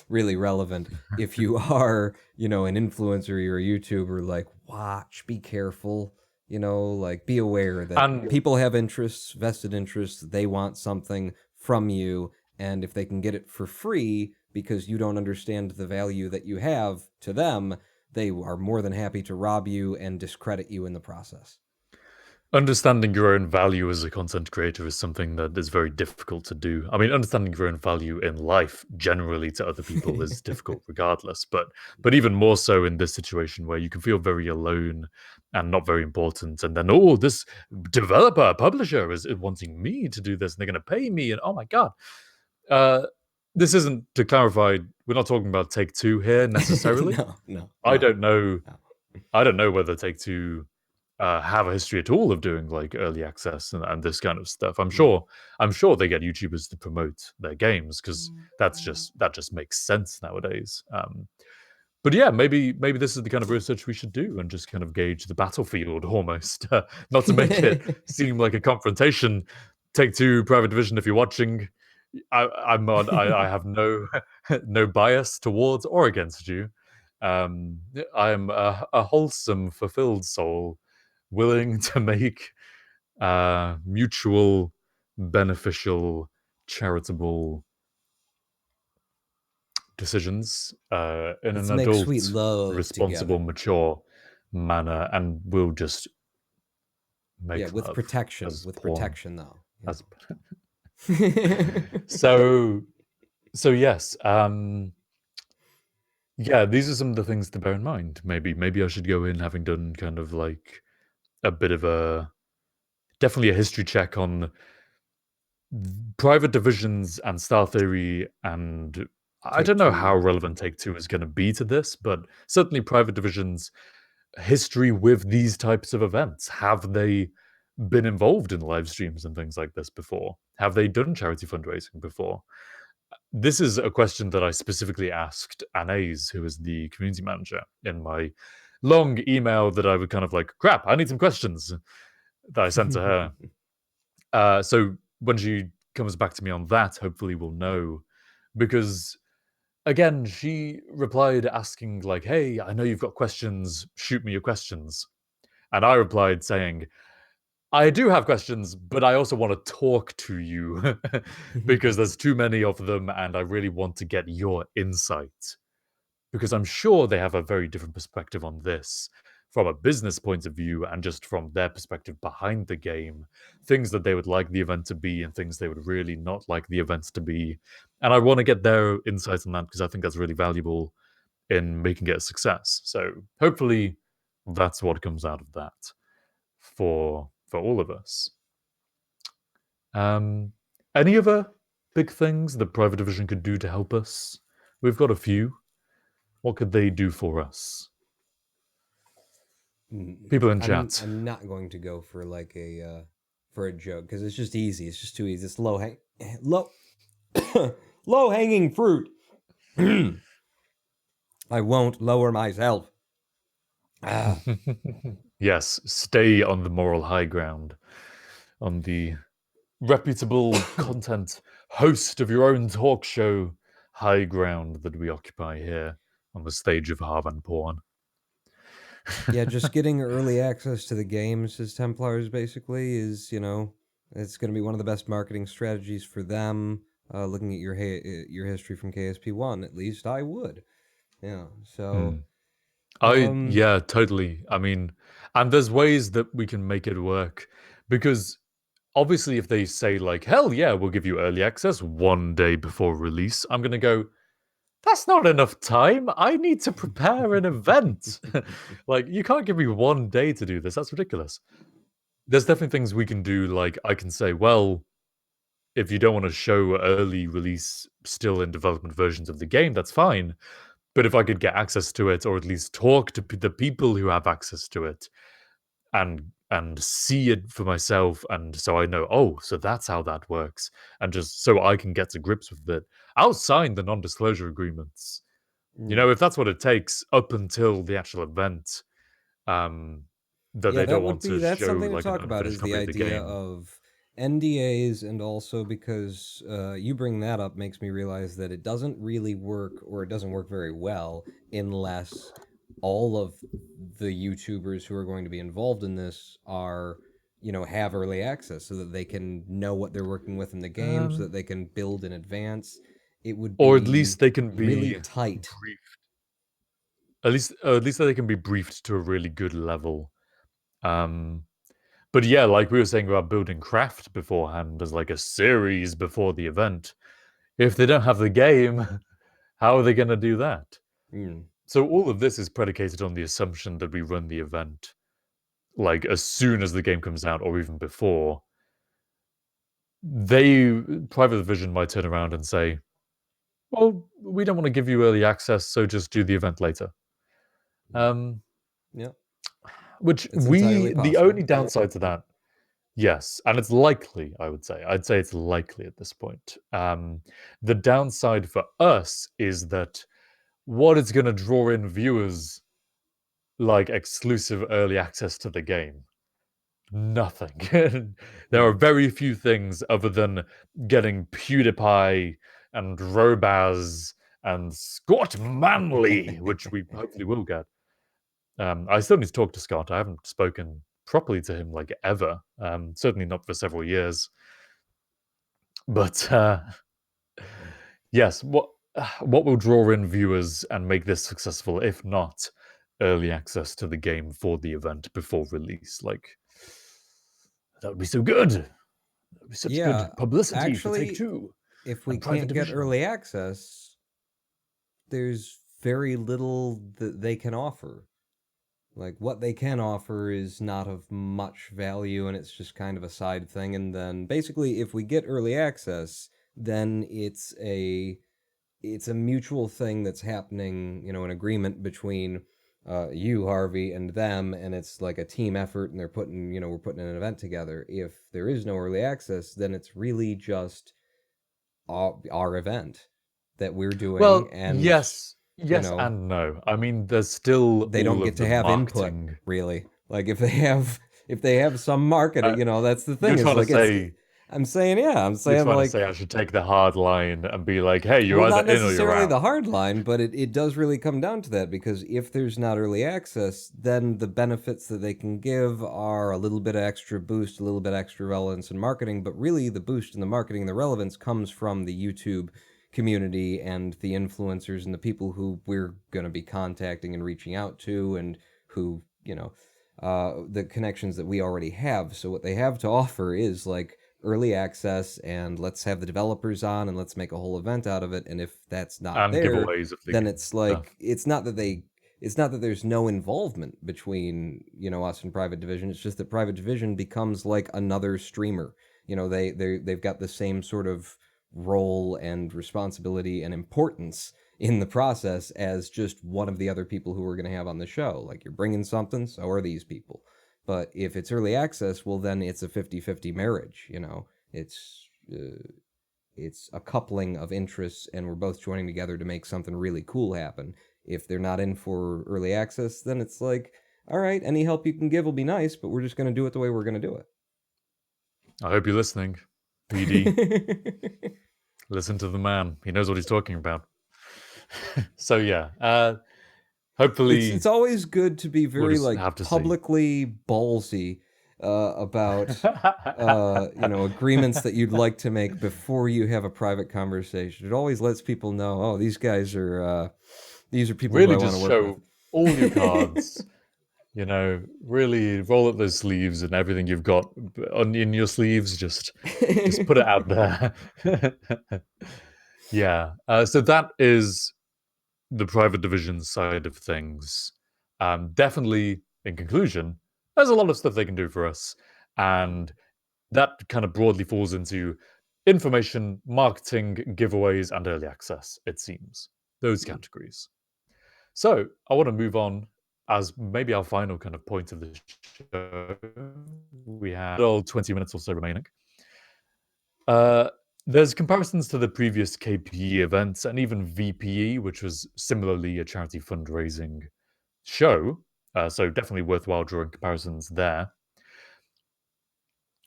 really relevant. If you are, an influencer, you're a YouTuber, like, watch, be careful, like, be aware that And people have interests, vested interests, they want something from you, and if they can get it for free because you don't understand the value that you have to them, they are more than happy to rob you and discredit you in the process. understanding your own value as a content creator is something that is very difficult to do. I mean, understanding your own value in life generally to other people is difficult regardless, but even more so in this situation where you can feel very alone and not very important, and then this developer publisher is wanting me to do this and they're going to pay me, and oh my god. Uh this isn't, to clarify, we're not talking about Take Two here necessarily. No, I don't know no. I don't know whether Take Two have a history at all of doing like early access and this kind of stuff. I'm sure they get YouTubers to promote their games because that just makes sense nowadays. But yeah, maybe this is the kind of research we should do and just kind of gauge the battlefield almost, not to make it seem like a confrontation. Take Two, Private Division, if you're watching, I have no no bias towards or against you. I am a wholesome, fulfilled soul, willing to make mutual, beneficial, charitable decisions in Let's an make sweet adult, love responsible, together. mature manner, and we'll just Yeah, make with love protection. as With porn. protection, though. As so yes. Yeah, these are some of the things to bear in mind. Maybe I should go in having done kind of like a bit of a definitely a history check on Private Divisions and Star Theory, and I Take don't know how two. relevant Take Two is going to be to this, but certainly Private Divisions history with these types of events. Have they been involved in live streams and things like this before? Have they done charity fundraising before? This is a question that I specifically asked Anais, who is the community manager, in my long email that I would kind of like, crap, I need some questions that I sent to her. So when she comes back to me on that, hopefully we'll know. Because again, she replied asking, like, hey, I know you've got questions, shoot me your questions. And I replied saying, I do have questions, but I also want to talk to you because there's too many of them and I really want to get your insight. Because I'm sure they have a very different perspective on this from a business point of view and just from their perspective behind the game, things that they would like the event to be and things they would really not like the events to be. And I want to get their insights on that because I think that's really valuable in making it a success. So hopefully that's what comes out of that for all of us. Any other big things that Private Division could do to help us? We've got a few. What could they do for us? People in chat. I'm not going to go for like for a joke because it's just easy. It's just too easy. It's low low hanging fruit. I won't lower myself. Yes, stay on the moral high ground, on the reputable content host of your own talk show high ground that we occupy here on the stage of Harv and Porn. Yeah, just getting early access to the games as Templars basically is, it's going to be one of the best marketing strategies for them. Looking at your history from KSP1, at least I would. Yeah, so. Yeah, totally. I mean, and there's ways that we can make it work because obviously if they say like, hell yeah, we'll give you early access 1 day before release, I'm going to go, that's not enough time. I need to prepare an event. Like, you can't give me 1 day to do this. That's ridiculous. There's definitely things we can do. Like, I can say, well, if you don't want to show early release still in development versions of the game, that's fine. But if I could get access to it, or at least talk to the people who have access to it, and see it for myself, and so I know, oh, so that's how that works, and just so I can get to grips with it, I'll sign the non-disclosure agreements. If that's what it takes up until the actual event, that they don't want to that's show something to like an talk about, unfinished is the copy of the idea game. of NDAs, and also because you bring that up makes me realize that it doesn't really work, or it doesn't work very well, unless all of the YouTubers who are going to be involved in this are, have early access so that they can know what they're working with in the game, so that they can build in advance. It would Or at be least they can really be tight. briefed. At least they can be briefed to a really good level. But yeah, like we were saying about building craft beforehand as like a series before the event. If they don't have the game, how are they going to do that? Mm. So all of this is predicated on the assumption that we run the event like as soon as the game comes out, or even before. Private Division might turn around and say, well, we don't want to give you early access, so just do the event later. Yeah, Which it's entirely the possible. only downside to that, yes, and it's likely, I'd say it's likely at this point. The downside for us is that what it's going to draw in viewers like exclusive early access to the game. Nothing. There are very few things other than getting PewDiePie and Robaz and Scott Manley, which we hopefully will get. I still need to talk to Scott. I haven't spoken properly to him like ever. Certainly not for several years. But yes, what will draw in viewers and make this successful, if not early access to the game for the event before release? Like, that would be so good. That would be such Yeah, good publicity for actually, Take-Two if we and Private can't get Division. early access, there's very little that they can offer. Like, what they can offer is not of much value, and it's just kind of a side thing. And then basically, if we get early access, then it's a mutual thing that's happening, an agreement between you, Harvey, and them, and it's like a team effort, and we're putting an event together. If there is no early access, then it's really just our event that we're doing, Well, and yes and no. I mean, there's still they don't all get of to the have input, marketing. really. Like, if they have some marketing, that's the You're thing, is trying to like say I'm saying, yeah, I'm You're saying trying to like, say I should take the hard line and be like, hey, you're well, either not in or you're necessarily the out. hard line, but it does really come down to that because if there's not early access, then the benefits that they can give are a little bit of extra boost, a little bit extra relevance in marketing, but really the boost in the marketing and the relevance comes from the YouTube community and the influencers and the people who we're going to be contacting and reaching out to and who, the connections that we already have. So what they have to offer is like early access and let's have the developers on and let's make a whole event out of it. And if that's not And there, giveaways if they then can it's stuff. like it's not that there's no involvement between, us and Private Division. It's just that Private Division becomes like another streamer. They've got the same sort of role and responsibility and importance in the process as just one of the other people who we're going to have on the show. Like you're bringing something, so are these people. But if it's early access, well, then it's a 50-50 marriage. It's a coupling of interests, and we're both joining together to make something really cool happen. If they're not in for early access, then it's like, all right, any help you can give will be nice, but we're just going to do it the way we're going to do I hope you're listening, PD. it. Listen to the man. He knows what he's talking about. So yeah, hopefully It's always good to be we'll very just like have to see. publicly ballsy about agreements that you'd like to make before you have a private conversation. It always lets people know, oh, these are people who I Really want to just work with. show all your cards. Really roll up those sleeves and everything you've got in your sleeves. Just put it out there. Yeah. So that is the Private Division side of things. Definitely, in conclusion, there's a lot of stuff they can do for us, and that kind of broadly falls into information, marketing, giveaways, and early access. It seems those categories. So I want to move on as maybe our final kind of point of the show. We have all 20 minutes or so remaining. There's comparisons to the previous KPE events and even VPE, which was similarly a charity fundraising show. So definitely worthwhile drawing comparisons there.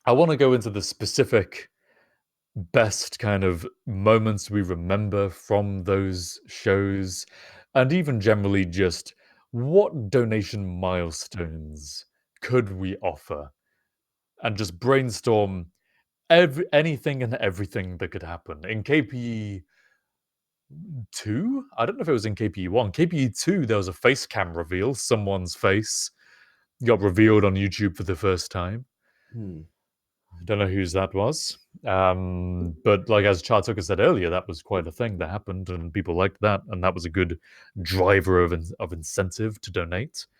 I want to go into the specific best kind of moments we remember from those shows, and even generally just what donation milestones could we offer, and just brainstorm anything and everything that could happen. In KPE 2, I don't know if it was in KPE 1. KPE 2, there was a face cam reveal. Someone's face got revealed on YouTube for the first time. I don't know whose that was. But like as Chartuka said earlier, that was quite a thing that happened, and people liked that, and that was a good driver of incentive to donate. I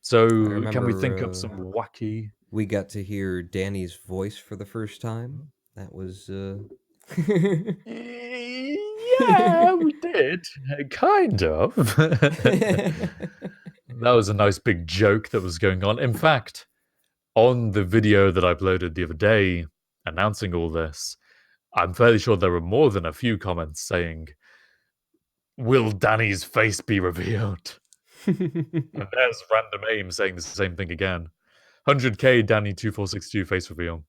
So can we think of remember some wacky? we got to hear Danny's voice for the first time. That was Yeah, we did. Kind of. That was a nice big joke that was going on. In fact, on the video that I uploaded the other day announcing all this, I'm fairly sure there were more than a few comments saying, "Will Danny's face be revealed?" And there's random aim saying the same thing again. 100k Danny 2462 face reveal.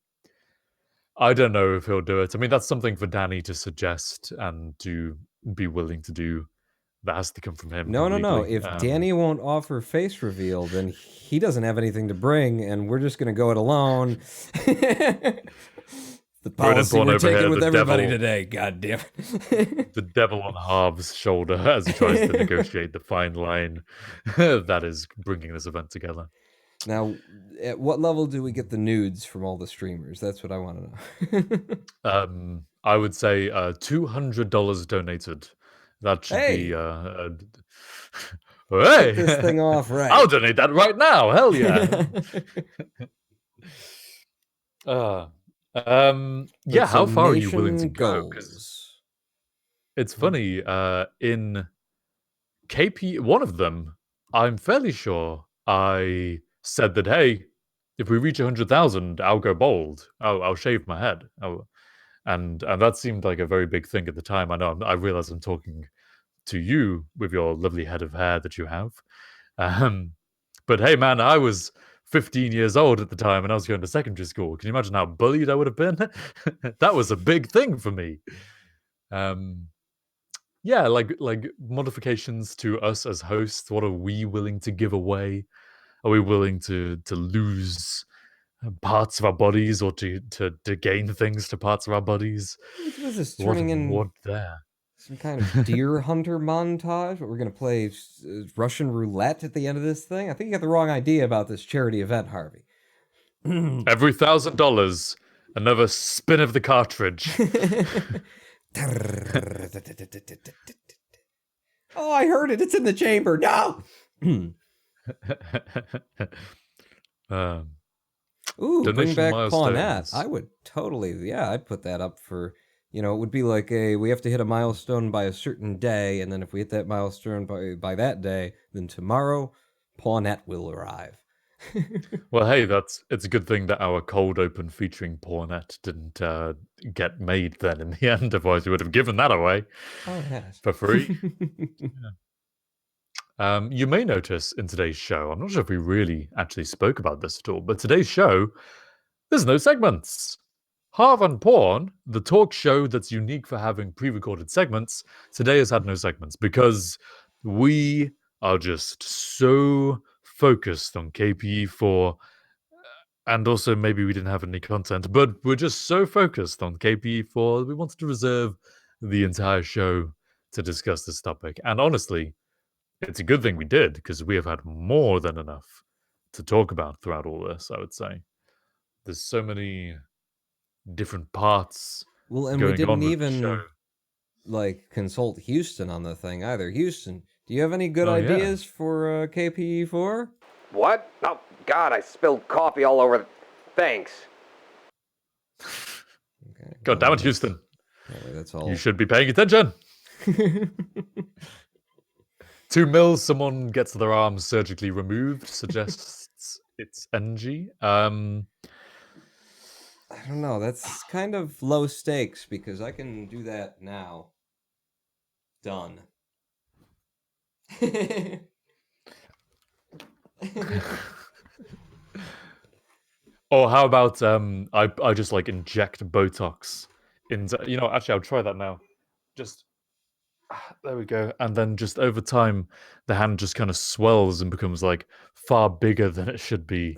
I don't know if he'll do it. I mean, that's something for Danny to suggest and to be willing to do. That has to come from him No, no, no. completely. If Danny won't offer face reveal, then he doesn't have anything to bring, and we're just going to go it alone. The policy we're over taking here, with the everybody devil. today. God damn it. The devil on Harv's shoulder as he tries to negotiate the fine line that is bringing this event together. Now, at what level do we get the nudes from all the streamers? That's what I want to know. I would say $200 donated. That should be. Hey! Hey! Kick this thing off right. I'll donate that right now. Hell yeah! Yeah. How far are you willing to go? Because it's funny. In KP, one of them, I'm fairly sure I said that, hey, if we reach 100,000, I'll go bald. I'll shave my head. And that seemed like a very big thing at the time. I realize I'm talking to you with your lovely head of hair that you have. But hey, man, I was 15 years old at the time and I was going to secondary school. Can you imagine how bullied I would have been? That was a big thing for me. Yeah, like modifications to us as hosts. What are we willing to give away? Are we willing to lose parts of our bodies or to gain things to parts of our bodies? Was this turning in there? some kind of deer hunter montage? We're going to play Russian roulette at the end of this thing? I think you got the wrong idea about this charity event, Harvey. Every $1,000, another spin of the cartridge. Oh, I heard it. It's in the chamber. No. Ooh, bring back Pawnette. I would totally, yeah, I'd put that up for, it would be like we have to hit a milestone by a certain day, and then if we hit that milestone by that day, then tomorrow, Pawnette will arrive. Well, hey, it's a good thing that our cold open featuring Pawnette didn't get made then in the end, otherwise we would have given that away for free. You may notice in today's show, I'm not sure if we really actually spoke about this at all, but today's show, there's no segments. Harv and Porn, the talk show that's unique for having pre-recorded segments, today has had no segments because we are just so focused on KPE4, and also maybe we didn't have any content, but we're just so focused on KPE4, we wanted to reserve the entire show to discuss this topic. And honestly, it's a good thing we did, because we have had more than enough to talk about throughout all this, I would say. There's so many different parts and we didn't even consult Houston on the thing either. Houston, do you have any good ideas for KPE4? What? Oh, God, I spilled coffee all over. Thanks. Okay, God damn it, Houston. That's all. You should be paying attention. 2 mils, someone gets their arms surgically removed, suggests it's NG. I don't know. That's kind of low stakes because I can do that now. Done. Or how about I just inject Botox into, actually I'll try that now. Just there we go. And then just over time the hand just kind of swells and becomes far bigger than it should be.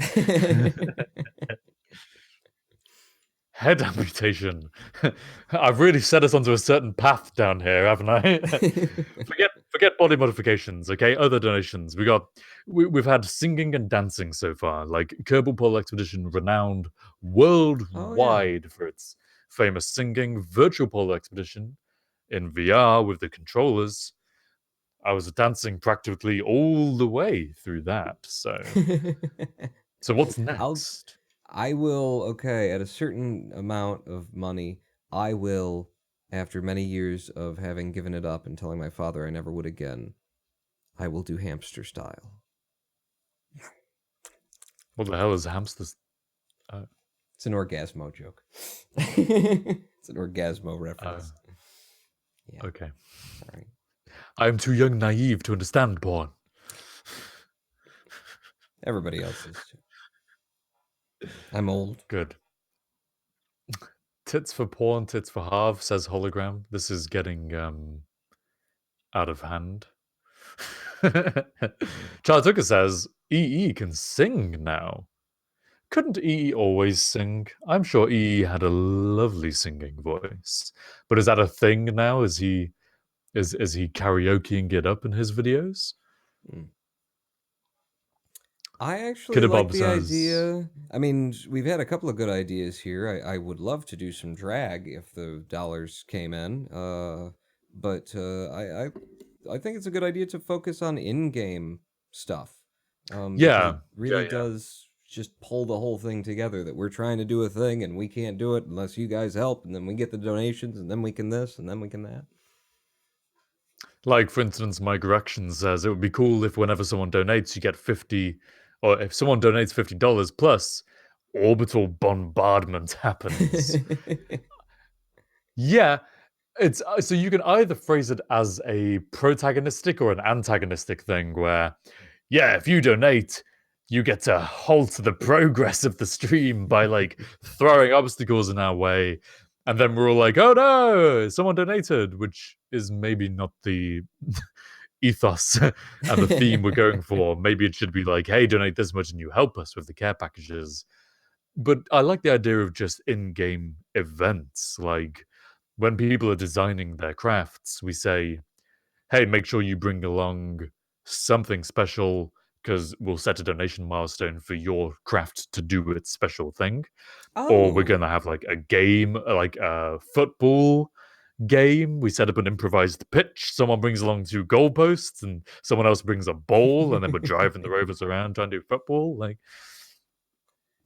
Head amputation. I've really set us onto a certain path down here, haven't I? forget body modifications, okay? Other donations. We've had singing and dancing so far, like Kerbal Polar Expedition, renowned worldwide for its famous singing. Virtual Polar Expedition in VR with the controllers. I was dancing practically all the way through that. So what's next? I will, at a certain amount of money, I will, after many years of having given it up and telling my father I never would again, I will do hamster style. What the hell is hamster? It's an Orgasmo joke. It's an Orgasmo reference. Yeah. Okay. Sorry. I'm too young, naive to understand porn. Everybody else is too. I'm old. Good. Tits for porn, tits for Harv, says Hologram. This is getting out of hand. Charles Tucker says, EE can sing now. Couldn't EE always sing? I'm sure EE had a lovely singing voice. But is that a thing now? Is he karaokeing it up in his videos? I actually like the idea. I mean, we've had a couple of good ideas here. I would love to do some drag if the dollars came in. But I think it's a good idea to focus on in-game stuff. Yeah. It really does just pull the whole thing together, that we're trying to do a thing and we can't do it unless you guys help, and then we get the donations, and then we can this, and then we can that. Like, for instance, Mike Reaction says, it would be cool if whenever someone donates, you get 50, or if someone donates $50 plus, orbital bombardment happens. Yeah, it's so you can either phrase it as a protagonistic or an antagonistic thing where, yeah, if you donate, you get to halt the progress of the stream by like throwing obstacles in our way. And then we're all like, oh no, someone donated, which is maybe not the ethos and the theme we're going for. Maybe it should be like, hey, donate this much and you help us with the care packages. But I like the idea of just in game events. Like when people are designing their crafts, we say, hey, make sure you bring along something special because we'll set a donation milestone for your craft to do its special thing. Or we're going Oh. to have like a game, like a football game. We set up an improvised pitch. Someone brings along two goalposts and someone else brings a ball, and then we're driving the rovers around trying to do football. Like,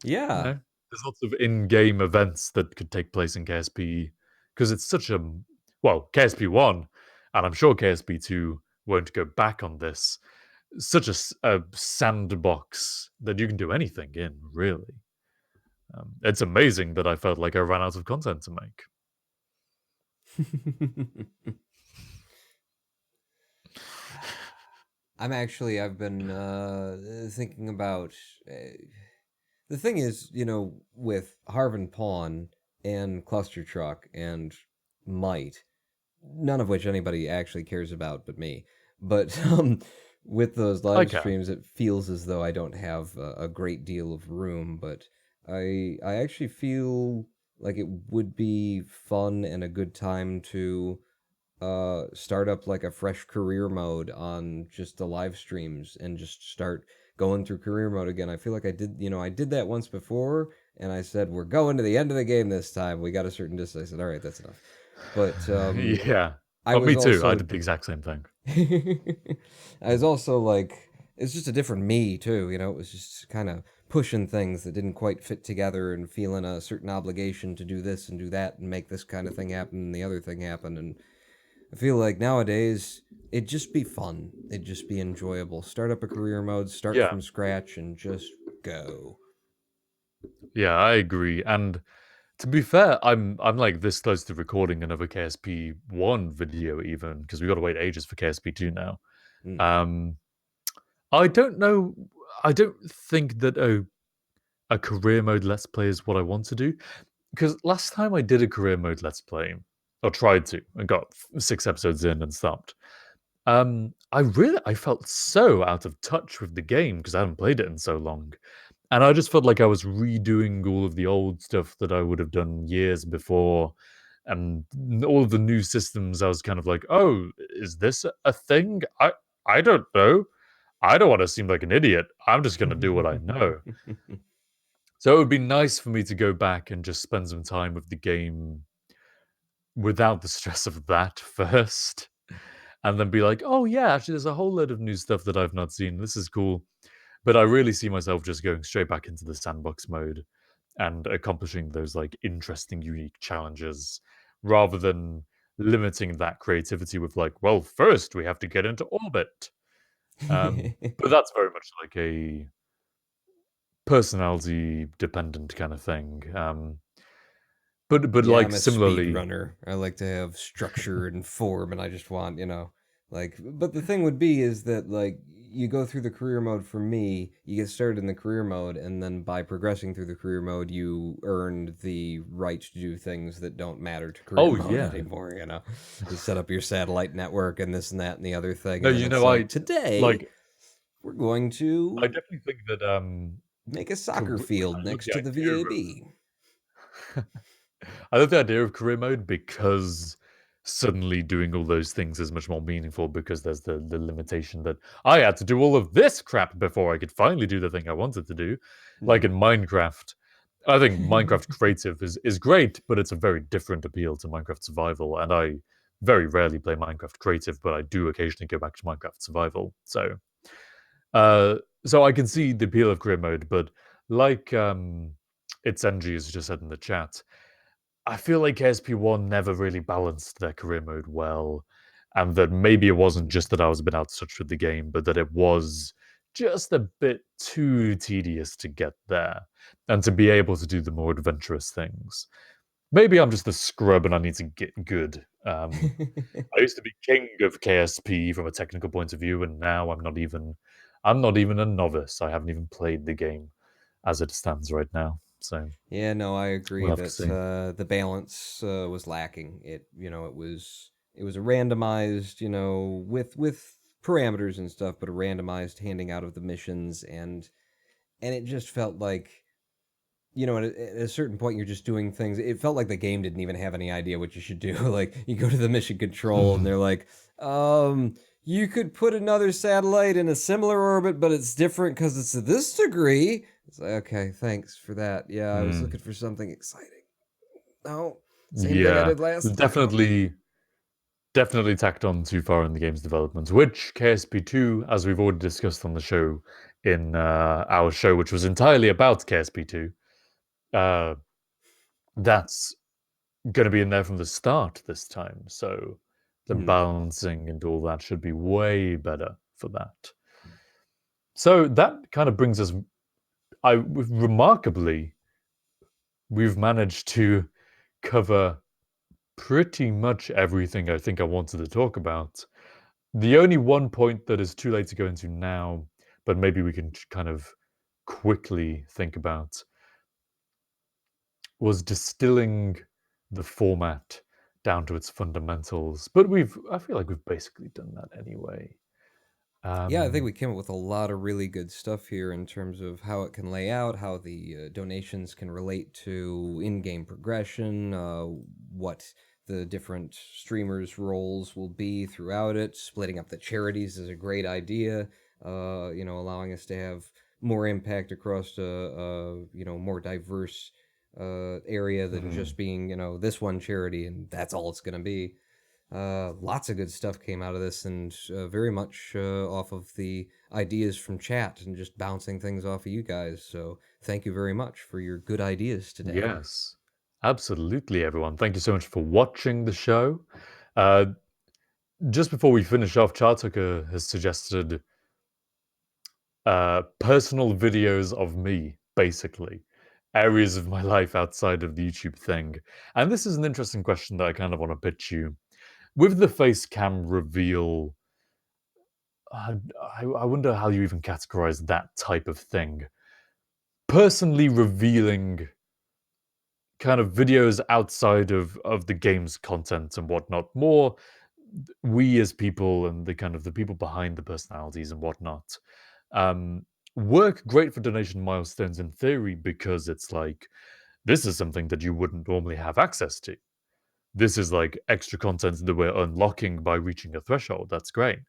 Yeah. there's lots of in-game events that could take place in KSP because it's such a KSP 1, and I'm sure KSP 2 won't go back on this. Such a sandbox that you can do anything in, really. It's amazing that I felt like I ran out of content to make. I've been thinking about. The thing is, with Harv and Pawn and Cluster Truck and Might, none of which anybody actually cares about but me. But with those I live can. streams, it feels as though I don't have a great deal of room. But I actually feel like it would be fun and a good time to start up like a fresh career mode on just the live streams and just start going through career mode again. I feel like I did that once before and I said, we're going to the end of the game this time. We got a certain distance. I said, all right, that's enough. But Yeah. I Oh, was me too. I also did the exact same thing. I was also like, it's just a different me too, it was just kind of pushing things that didn't quite fit together and feeling a certain obligation to do this and do that and make this kind of thing happen and the other thing happen. And I feel like nowadays it'd just be fun. It'd just be enjoyable. Start up a career mode, start Yeah. from scratch, and just go. Yeah, I agree. And to be fair, I'm like this close to recording another KSP 1 video even because we got to wait ages for KSP 2 now. Mm. Um, I don't know. I don't think that a career mode let's play is what I want to do because last time I did a career mode let's play or tried to and got 6 episodes in and stopped. I felt so out of touch with the game because I haven't played it in so long. And I just felt like I was redoing all of the old stuff that I would have done years before. And all of the new systems, I was kind of like, oh, is this a thing? I don't know. I don't want to seem like an idiot. I'm just going to do what I know. So it would be nice for me to go back and just spend some time with the game without the stress of that first. And then be like, oh, yeah, actually, there's a whole load of new stuff that I've not seen. This is cool. But I really see myself just going straight back into the sandbox mode and accomplishing those like interesting, unique challenges rather than limiting that creativity with like, well, first we have to get into orbit. But that's very much like a personality dependent kind of thing. But Yeah, like I'm a similarly, speedrunner. I like to have structure and form, and I just want, like. But the thing would be is that like you go through the career mode. For me, you get started in the career mode, and then by progressing through the career mode, you earned the right to do things that don't matter to career oh mode yeah, anymore. You set up your satellite network and this and that and the other thing, no, and then you it's know, like today like we're going I to definitely think that make a soccer field I love next the to the idea of VAB. I love the idea of career mode because suddenly doing all those things is much more meaningful because there's the limitation that I had to do all of this crap before I could finally do the thing I wanted to do. Like in Minecraft. I think Minecraft creative is great, but it's a very different appeal to Minecraft survival. And I very rarely play Minecraft creative, but I do occasionally go back to Minecraft survival. Uh so I can see the appeal of career mode, but like it's NG has just said in the chat, I feel like SP1 never really balanced their career mode well, and that maybe it wasn't just that I was a bit out of touch with the game, but that it was just a bit too tedious to get there and to be able to do the more adventurous things. Maybe I'm just a scrub and I need to get good. I used to be king of KSP from a technical point of view, and now I'm not even. I'm not even a novice. I haven't even played the game as it stands right now. So Yeah, no, I agree we'll have to that see. the balance was lacking. It was a randomized, with parameters and stuff, but a randomized handing out of the missions, and it just felt like, at a certain point, you're just doing things. It felt like the game didn't even have any idea what you should do. Like, you go to the mission control, and they're like, you could put another satellite in a similar orbit, but it's different because it's at this degree. It's like, okay, thanks for that. Yeah, I was looking for something exciting. No, same thing I Yeah, did last time. definitely tacked on too far in the game's development, which KSP2, as we've already discussed on the show, in our show, which was entirely about KSP2, uh, that's going to be in there from the start this time. So the Hmm. balancing and all that should be way better for that. So that kind of brings us, remarkably, we've managed to cover pretty much everything I think I wanted to talk about. The only one point that is too late to go into now, but maybe we can kind of quickly think about, was distilling the format down to its fundamentals. But I feel like we've basically done that anyway. Yeah, I think Um, we came up with a lot of really good stuff here in terms of how it can lay out, how the donations can relate to in-game progression, what the different streamers' roles will be throughout it. Splitting up the charities is a great idea. Allowing us to have more impact across a more diverse area than mhm. just being this one charity and that's all it's going to be. Lots of good stuff came out of this, and very much off of the ideas from chat and just bouncing things off of you guys. So thank you very much for your good ideas today. Yes, absolutely, everyone. Thank you so much for watching the show. Uh, just before we finish off, Chartucker has suggested personal videos of me, basically, areas of my life outside of the YouTube thing. And this is an interesting question that I kind of want to pitch you. With the face cam reveal, uh, I wonder how you even categorize that type of thing. Personally revealing kind of videos outside of the game's content and whatnot, more we as people and the people behind the personalities and whatnot, um, work great for donation milestones in theory because it's like this is something that you wouldn't normally have access to. This is like extra content that we're unlocking by reaching a threshold. That's great.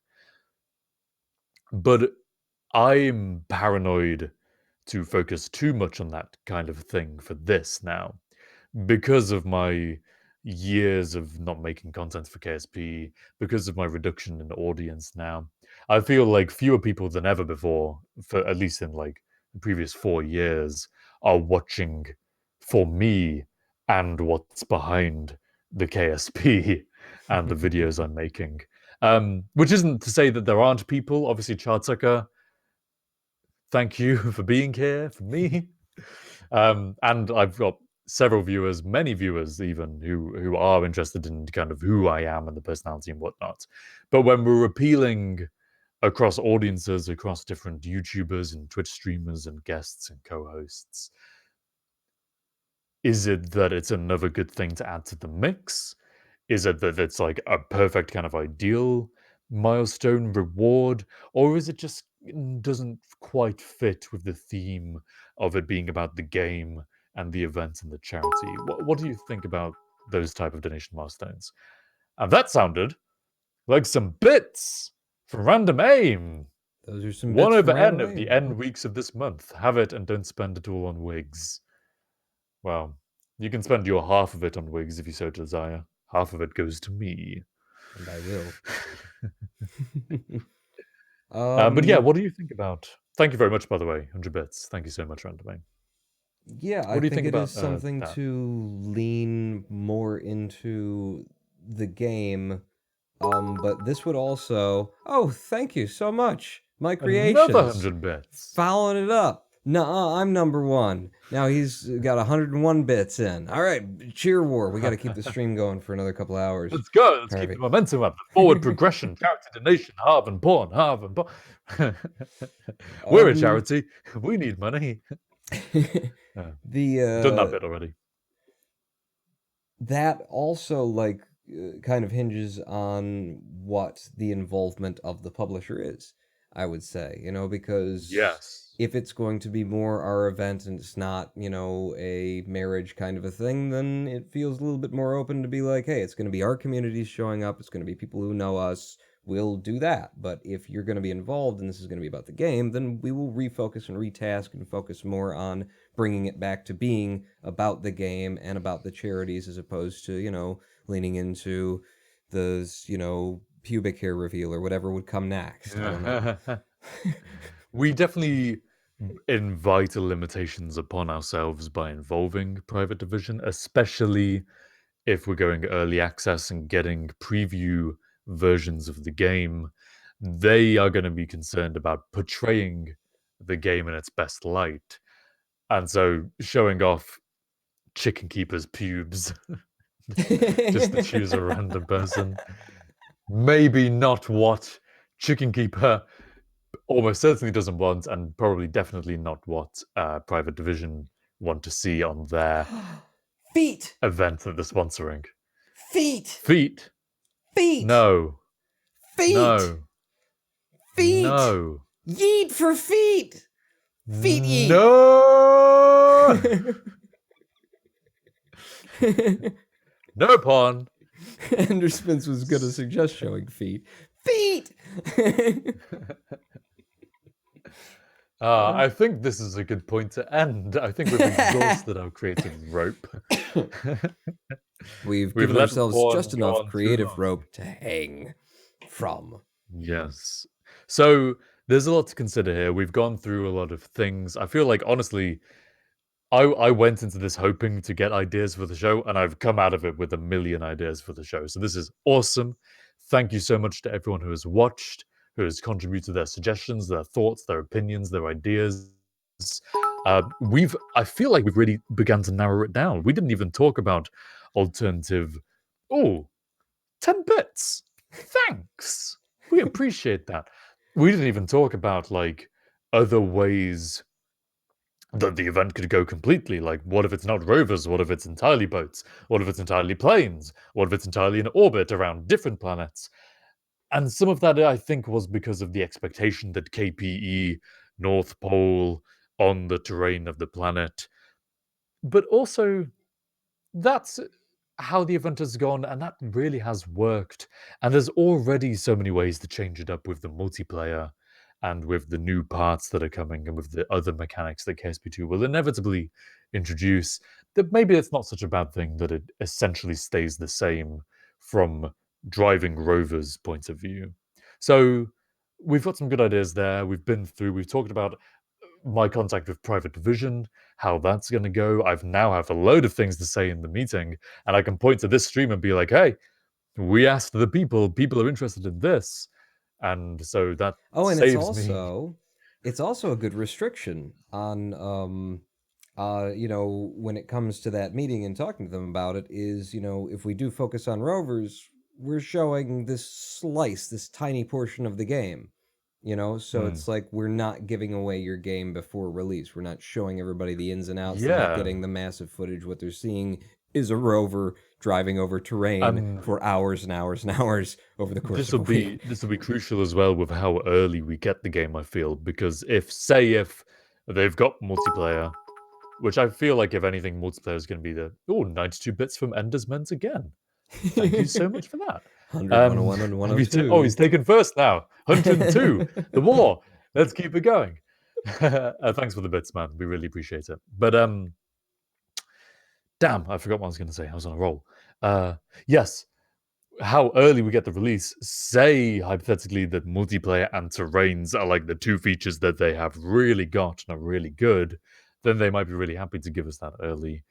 But I'm paranoid to focus too much on that kind of thing for this now because of my years of not making content for KSP, because of my reduction in audience now. I feel like fewer people than ever before, for at least in like the previous 4 years, are watching for me and what's behind the KSP and the videos I'm making. Which isn't to say that there aren't people. Obviously, Chartucker, thank you for being here for me. And I've got several viewers, many viewers even, who are interested in kind of who I am and the personality and whatnot. But when we're appealing across audiences, across different YouTubers and Twitch streamers and guests and co-hosts, is it that it's another good thing to add to the mix? Is it that it's like a perfect kind of ideal milestone reward? Or is it just doesn't quite fit with the theme of it being about the game and the event and the charity? What do you think about those type of donation milestones? And that sounded like some bits from Random Aim. Those are some 1 bits from over n Random of the Aim. n weeks of this month. Have it and don't spend it all on wigs. Well, you can spend your half of it on wigs if you so desire. Half of it goes to me. And I will. But yeah, um, what do you think about? Thank you very much, by the way, 100 bits. Thank you so much, Random. yeah, I What do you think think it is about something that? to lean more into the game. But this would also. Oh, thank you so much, my Another creations. 100 bits. Following it up. Nuh-uh, I'm number one. Now he's got 101 bits in. All right, cheer war. We got to keep the stream going for another couple hours. Let's go. Let's keep Harvey. the momentum up. The forward progression, character donation, Harv and Porn, Harv and Porn. We're a charity. We need money. Done that bit already. That also like kind of hinges on what the involvement of the publisher is, I would say, because Yes. if it's going to be more our event and it's not, a marriage kind of a thing, then it feels a little bit more open to be like, hey, it's going to be our communities showing up, it's going to be people who know us, we'll do that. But if you're going to be involved and this is going to be about the game, then we will refocus and retask and focus more on bringing it back to being about the game and about the charities as opposed to, leaning into the, pubic hair reveal or whatever would come next. I don't know. We definitely invite limitations upon ourselves by involving Private Division, especially if we're going early access and getting preview versions of the game. They are going to be concerned about portraying the game in its best light. And so showing off Chicken Keeper's pubes just to choose a random person. Maybe not what Chicken Keeper almost certainly doesn't want, and probably definitely not what Private Division want to see on their Feet! event that they're sponsoring. Feet! Feet? Feet! No. Feet! No. Feet! No. Yeet for feet! Feet eat! No! No pawn. Enderspins was going to suggest showing feet. Feet! I think this is a good point to end. I think we've exhausted our creative rope. We've given let ourselves porn just go enough on too creative long. rope to hang from. Yes. So there's a lot to consider here. We've gone through a lot of things. I feel like, honestly, I went into this hoping to get ideas for the show, and I've come out of it with a million ideas for the show. So this is awesome. Thank you so much to everyone who has watched, who has contributed their suggestions, their thoughts, their opinions, their ideas. I feel like we've really begun to narrow it down. We didn't even talk about alternative. Oh, 10 bits. Thanks. We appreciate that. We didn't even talk about like other ways that the event could go completely. Like, what if it's not rovers? What if it's entirely boats? What if it's entirely planes? What if it's entirely in orbit around different planets? And some of that, I think, was because of the expectation that KPE, North Pole, on the terrain of the planet. But also, that's how the event has gone, and that really has worked. And there's already so many ways to change it up with the multiplayer and with the new parts that are coming and with the other mechanics that KSP2 will inevitably introduce, that maybe it's not such a bad thing that it essentially stays the same from driving rovers' point of view. So we've got some good ideas there. We've talked about my contact with Private Division, how that's going to go. I've now have a load of things to say in the meeting, and I can point to this stream and be like, hey, we asked the people are interested in this. And so that And saves me. It's also a good restriction on when it comes to that meeting and talking to them about it is, if we do focus on rovers, we're showing this tiny portion of the game. So it's like we're not giving away your game before release. We're not showing everybody the ins and outs. They're not getting the massive footage. What they're seeing is a rover driving over terrain for hours and hours and hours over the course of a week. This will be crucial as well with how early we get the game, I feel, because if they've got multiplayer, which I feel like if anything, multiplayer is going to be 92 bits from Ender's Men's again. Thank you so much for that. 100, 101, and 102. He's taken first now. 102. The war. Let's keep it going. Thanks for the bits, man. We really appreciate it. But damn, I forgot what I was going to say. I was on a roll. Yes, how early we get the release. Say hypothetically that multiplayer and terrains are like the two features that they have really got and are really good. Then they might be really happy to give us that early.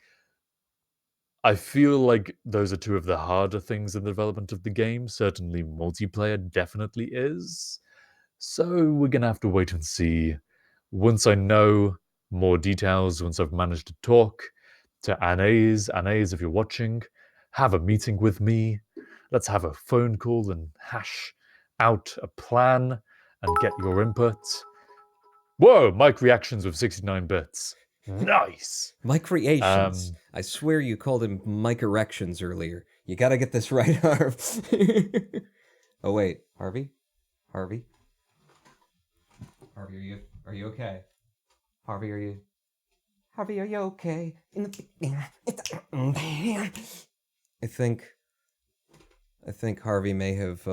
I feel like those are two of the harder things in the development of the game. Certainly multiplayer definitely is. So we're going to have to wait and see. Once I know more details once I've managed to talk to Anais. Anais, if you're watching, have a meeting with me. Let's have a phone call and hash out a plan and get your input. Whoa, mic reactions with 69 bits. Nice. Mike Creations. I swear you called him Mike Erections earlier. You gotta get this right, Harv. Oh wait, Harvey? Harvey, are you okay? Harvey, are you okay? I think Harvey may have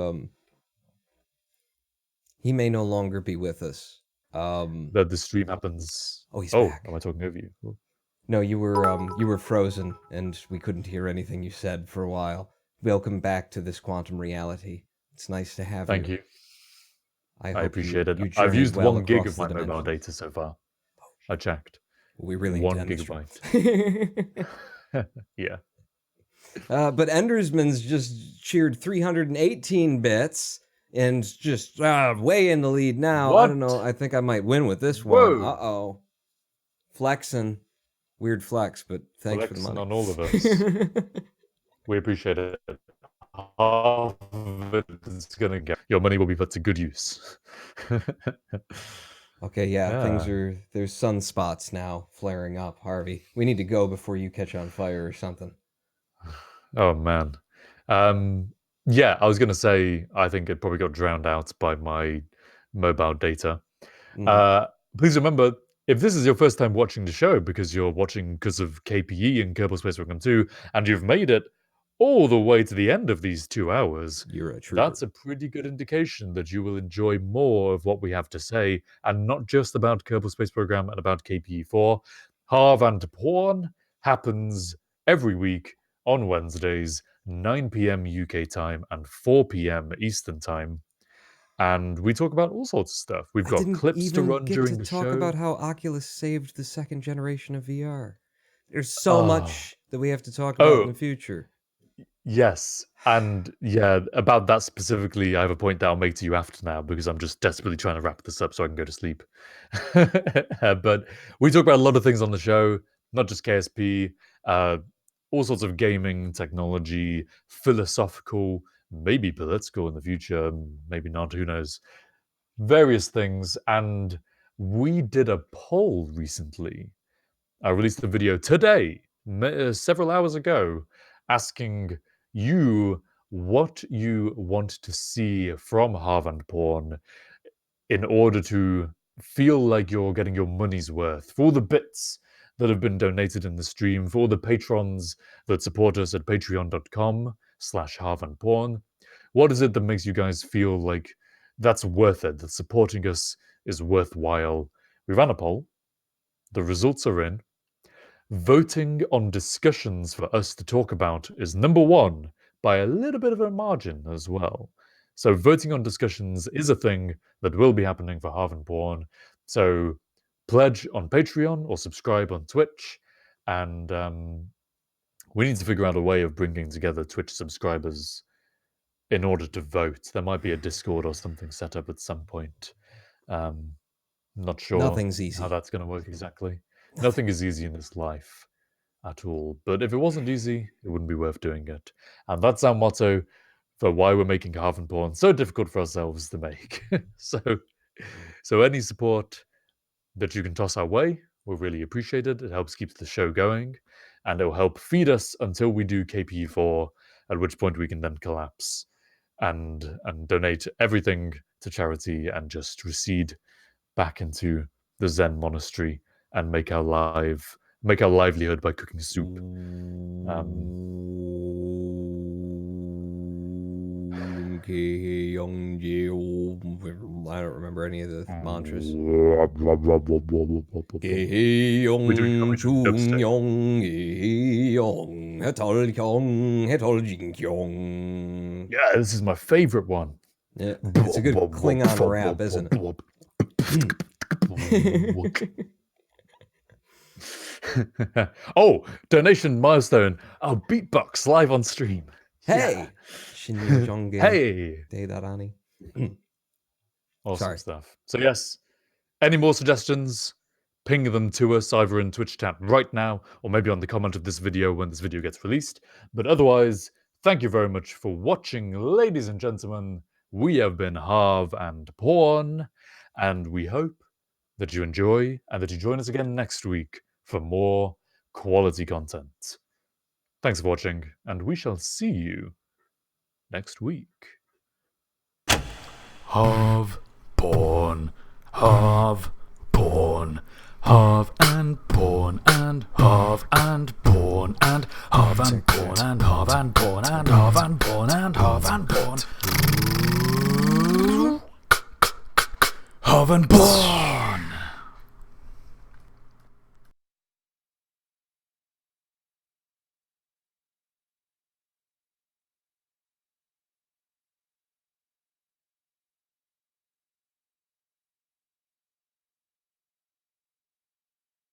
he may no longer be with us. That the stream happens. Oh, he's Oh, back. am I talking over you? Oh. No, you were frozen and we couldn't hear anything you said for a while. Welcome back to this quantum reality. It's nice to have Thank you. you. I I hope appreciate it. you I've journey used well 1 gig across of the my mobile dimensions. data so far. I checked. We really 1 need to gigabyte. Yeah. But Endersman's just cheered 318 bits and just way in the lead now. I don't know. What? I think I might win with this one. Whoa. Uh-oh. Flexing. Weird flex, but thanks for the Flexing money. on all of us. We appreciate it. Half of it is gonna get your money will be put to good use. Okay, yeah, there's sunspots now flaring up, Harvey. We need to go before you catch on fire or something. Oh man. Yeah, I was gonna say I think it probably got drowned out by my mobile data. Please remember, if this is your first time watching the show because you're watching because of KPE and Kerbal Space Program 2, and you've made it all the way to the end of these 2 hours, You're a trooper. that's a pretty good indication that you will enjoy more of what we have to say, and not just about Kerbal Space Program and about KPE4. Harv and Porn happens every week on Wednesdays, 9 p.m. UK time and 4 p.m. Eastern time. And we talk about all sorts of stuff. We've got clips to run during the show. Talk about how Oculus saved the second generation of VR. There's so much that we have to talk about in the future. Yes. And yeah, about that specifically, I have a point that I'll make to you after now because I'm just desperately trying to wrap this up so I can go to sleep. But we talk about a lot of things on the show, not just KSP, all sorts of gaming, technology, philosophical, maybe political in the future, maybe not, who knows. Various things. And we did a poll recently. I released a video today, several hours ago, asking you what you want to see from Harv and Porn in order to feel like you're getting your money's worth for all the bits that have been donated in the stream, for all the patrons that support us at patreon.com/harvandporn. What is it that makes you guys feel like that's worth it, that supporting us is worthwhile? We ran a poll. The results are in. Voting on discussions for us to talk about is number 1 by a little bit of a margin as well. So voting on discussions is a thing that will be happening for Harv and Porn. So pledge on Patreon or subscribe on Twitch. And we need to figure out a way of bringing together Twitch subscribers in order to vote. There might be a Discord or something set up at some point. Not sure Nothing's easy. how that's going to work exactly. Nothing is easy in this life at all. But if it wasn't easy, it wouldn't be worth doing it. And that's our motto for why we're making Harv and Porn so difficult for ourselves to make. So any support that you can toss our way, we'll really appreciate it. It helps keep the show going, and it will help feed us until we do KPE4, at which point we can then collapse and donate everything to charity and just recede back into the Zen monastery and make our livelihood by cooking soup. I don't remember any of the mantras. Yeah, this is my favorite one. Yeah, it's a good Klingon rap, isn't it? Oh, donation milestone. Oh, beatbox live on stream. Hey! Yeah. Hey! Dedarani. Awesome Sorry. stuff. So yes, any more suggestions? ping them to us either in Twitch chat right now or maybe on the comment of this video when this video gets released. But otherwise, thank you very much for watching, ladies and gentlemen. We have been Harv and Porn, and we hope that you enjoy and that you join us again next week for more quality content. Thanks for watching, and we shall see you next week. Harv, Porn, Harv, Porn, Harv and Porn, and Harv and Porn, and Harv and Porn, and Harv and Porn, and Harv and Porn, and Harv and Porn. Harv and Porn.